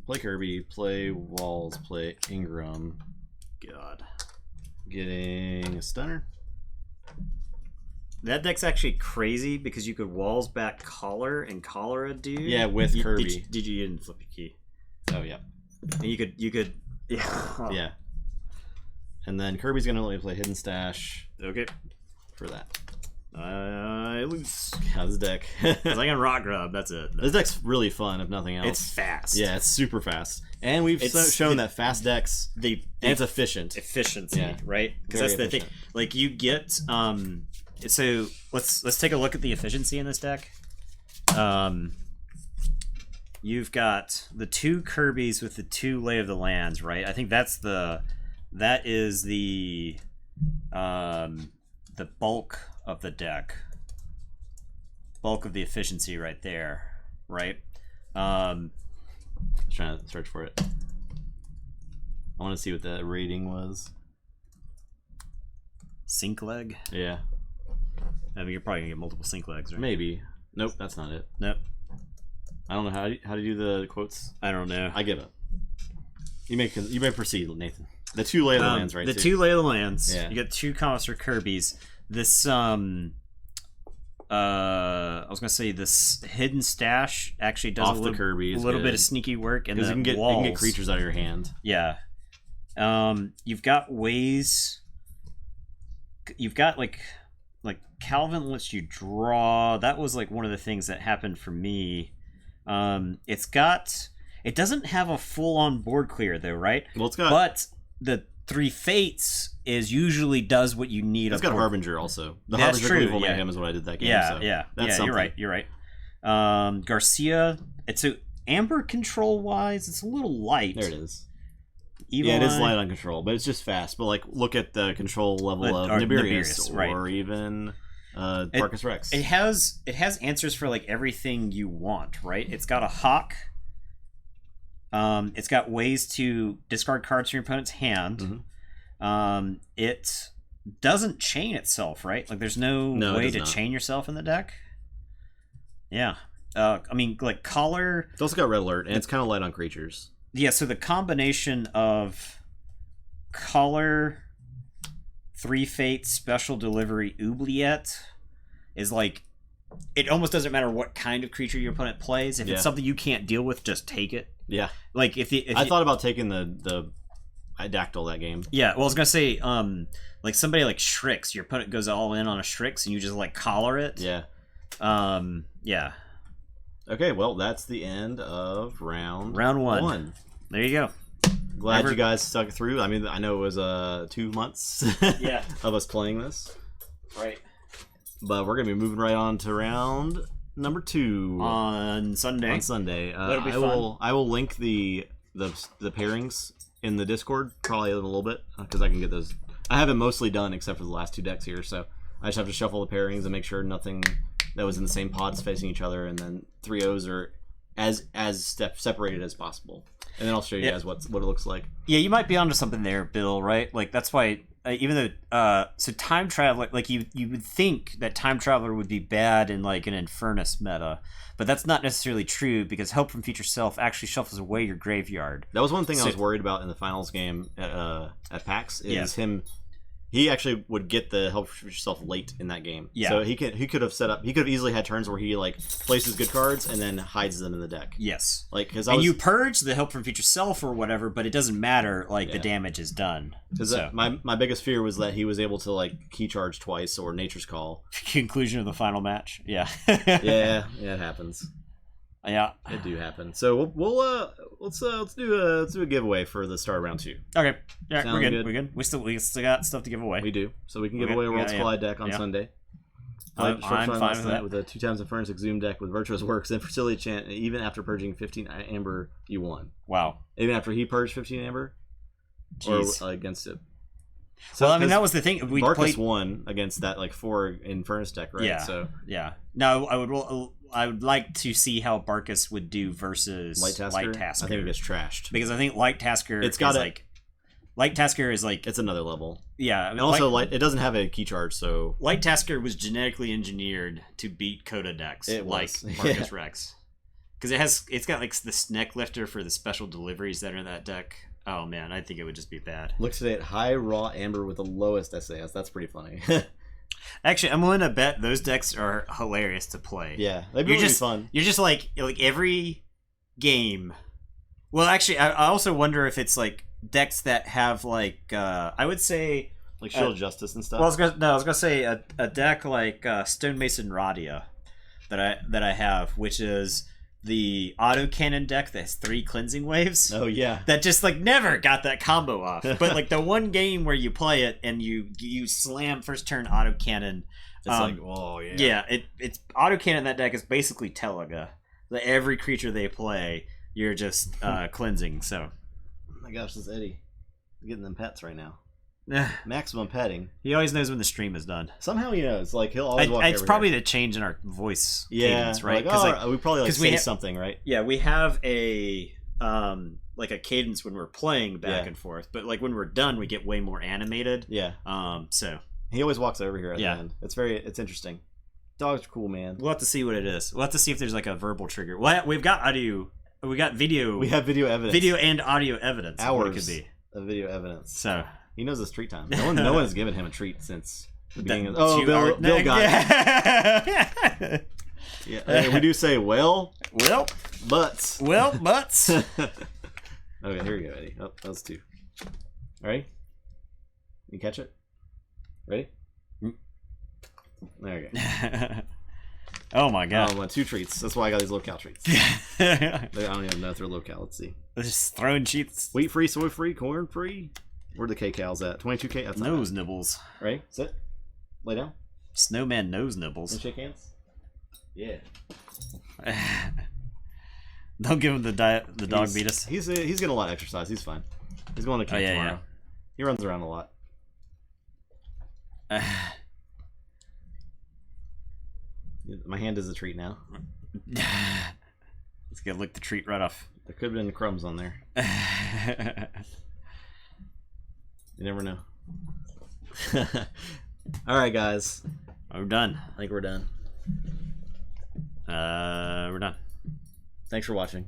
Play Kirby, play Walls, play Ingram. God. Getting a stunner. That deck's actually crazy because you could Walls back Collar and Collar a dude. Yeah, with Kirby. You didn't flip your key. Oh, yeah. And you could yeah. Yeah. And then Kirby's going to let me play Hidden Stash Okay. for that. I lose. How's the deck? Cause I can Rock Grub, that's it. This deck's really fun, if nothing else. It's fast. Yeah, it's super fast. And we've shown that fast decks, and it's efficient. Efficiency, Yeah. Right? Because that's the thing. Like, you get... so, let's take a look at the efficiency in this deck. You've got the 2 Kirby's with the 2 Lay of the Lands, right? I think that is the bulk of the deck. Bulk of the efficiency right there, right? Trying to search for it. I want to see what that rating was. Sink leg? Yeah. I mean, you're probably gonna get multiple sink legs, right? Maybe. Nope, that's not it. Nope. I don't know how to do the quotes. I don't know. I give up. You may proceed, Nathan. The 2 Lay of the Lands, right? The 2 Lay of the Lands. Yeah. You get 2 combos for Kirby's. This I was gonna say this Hidden Stash actually does Off a the Kirby is little bit good. of sneaky work, and you the can get walls. You can get creatures out of your hand. Yeah. You've got ways. You've got like Calvin lets you draw. That was like one of the things that happened for me. It doesn't have a full on board clear though, right? Well, it's got. But the 3 Fates usually does what you need. It's got Harbinger also. The That's Harbinger true, Gleeful yeah. Mayhem is what I did that game. Yeah, so yeah, that's yeah. something. You're right. Garcia. It's Amber control wise, it's a little light. There it is. Evil Yeah, it is Eye- light on control, but it's just fast. But like, look at the control level of Or Nibirius, Nibirius, right. or even Parkus Rex. It has answers for like everything you want, right? It's got a hawk. It's got ways to discard cards from your opponent's hand. Mm-hmm. It doesn't chain itself, right? Like there's no it way does to not. chain yourself in the deck. Yeah. I mean, like Collar. It's also got Red Alert, and it's kind of light on creatures. Yeah, so the combination of Collar, 3 Fates, Special Delivery, Oubliette is like, it almost doesn't matter what kind of creature your opponent plays. If Yeah. it's something you can't deal with, just take it. Yeah, Like if I thought about taking the Dactyl that game. Yeah, well, I was gonna say, like somebody like Strix, your opponent goes all in on a Strix, and you just like collar it. Yeah. Yeah. Okay, well, that's the end of round one. There you go. Glad you guys stuck through. I mean, I know it was 2 months Yeah. of us playing this, Right. but we're gonna be moving right on to round number 2 On Sunday. on Sunday. That'll be I will link the pairings in the Discord probably in a little bit because I can get those. I have it mostly done except for the last 2 decks here, so I just have to shuffle the pairings and make sure nothing that was in the same pods facing each other, and then 3-0s are as separated as possible. And then I'll show you guys what it looks like. Yeah, you might be onto something there, Bill. Right? Like that's why, even though, so Time Traveler, like you would think that Time Traveler would be bad in like an Infernus meta, but that's not necessarily true because Help from Future Self actually shuffles away your graveyard. That was one thing I was worried about in the finals game at PAX is him he actually would get the help for yourself late in that game. Yeah. So he could have set up. He could have easily had turns where he like places good cards and then hides them in the deck. Yes. Like because you purge the help from future self or whatever, but it doesn't matter. Like the damage is done. Because my biggest fear was that he was able to like key charge twice or Nature's Call. Conclusion of the final match. Yeah. yeah, it happens. Yeah, it do happen. So let's do a giveaway for the start of round 2. Okay, yeah, Sound we're good. good. We're good. We still got stuff to give away. We do. So we can give away a Worlds Collide deck on Sunday. I'm fine with that. With a 2 times Infernus Exhumed deck with Virtuous Works and Fertility Chant. Even after purging 15 Amber, you won. Wow. Even after he purged 15 Amber, jeez, or against it. So I mean that was the thing. We Barkus won against that like 4 Infernus deck, right? Yeah. So yeah. No, I would like to see how Barkus would do versus Light Tasker. I think it gets trashed because I think Light Tasker Light Tasker is like it's another level. Yeah, I mean, and also it doesn't have a key charge, so Light Tasker was genetically engineered to beat Coda decks like Barkus Rex. Because it's got like this neck lifter for the special deliveries that are in that deck. Oh man, I think it would just be bad. Look today at high raw amber with the lowest SAS. That's pretty funny. Actually, I'm willing to bet those decks are hilarious to play. Yeah, they'd be fun. You're just like every game. Well, actually, I also wonder if it's like decks that have like I would say like Shield of Justice and stuff. Well, I was gonna say a deck like Stonemason Radia that I have, which is the autocannon deck that has 3 cleansing waves. Oh yeah, that just like never got that combo off. But like the one game where you play it and you slam first turn autocannon, it's like oh yeah, yeah. It's autocannon. That deck is basically Teluga. Every creature they play, you're just cleansing. So, oh my gosh, this Eddie, I'm getting them pets right now. Maximum petting. He always knows when the stream is done. Somehow he knows. Like he'll always walk it's over probably here. the change in our voice cadence, right? Like, we probably say something, right? Yeah, we have a like a cadence when we're playing back and forth, but like when we're done, we get way more animated. Yeah. So he always walks over here at the end. It's interesting. Dogs are cool, man. We'll have to see what it is. We'll have to see if there's like a verbal trigger. Well, we've got audio. We got video. We have video evidence. Video and audio evidence. Hours of what it could be. Of video evidence. So. He knows his treat time. No one has given him a treat since the beginning of Bill got it. Yeah, we do say but. Okay, here we go, Eddie. Oh, that was 2. All right? You catch it? Ready? There you go. Oh my god. Oh, 2 treats. That's why I got these low-cal treats. I don't even know if they're low-cal. Let's see. They're just throwing cheats. Wheat free, soy free, corn free. Where are the K-Cals at? 22K? That's nose nibbles. Right? Sit. Lay down. Snowman nose nibbles. And shake hands? Yeah. Don't give him the dog beat us. He's getting a lot of exercise. He's fine. He's going to camp tomorrow. Yeah. He runs around a lot. My hand is a treat now. Let's go lick the treat right off. There could have been crumbs on there. You never know. All right, guys. We're done. I think we're done. We're done. Thanks for watching.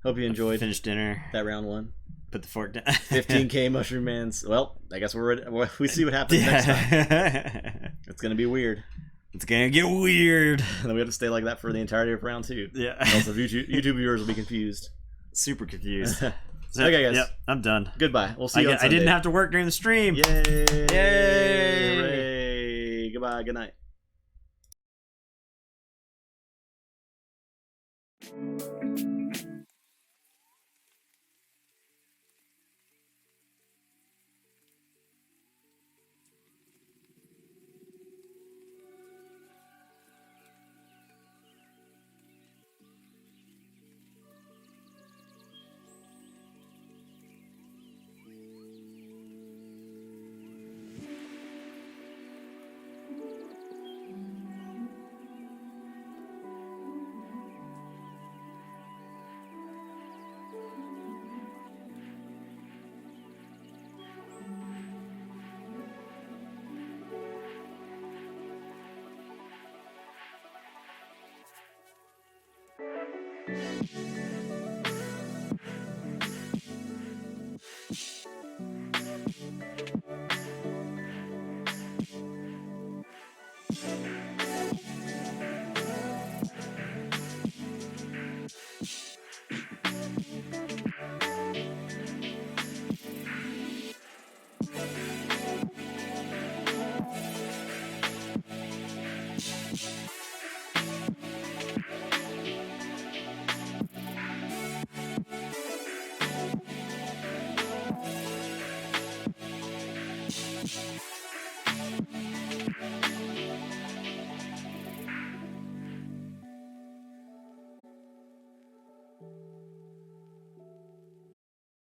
Hope you enjoyed. Finished dinner. That round 1. Put the fork down. 15K Mushroom Man's. Well, I guess we're ready. We see what happens next time. It's gonna be weird. It's gonna get weird. Then we have to stay like that for the entirety of round 2. Yeah. Also, YouTube viewers will be confused. Super confused. So, okay, guys. Yep, I'm done. Goodbye. We'll see you on Sunday. I didn't have to work during the stream. Yay! Yay! Hooray! Goodbye. Good night.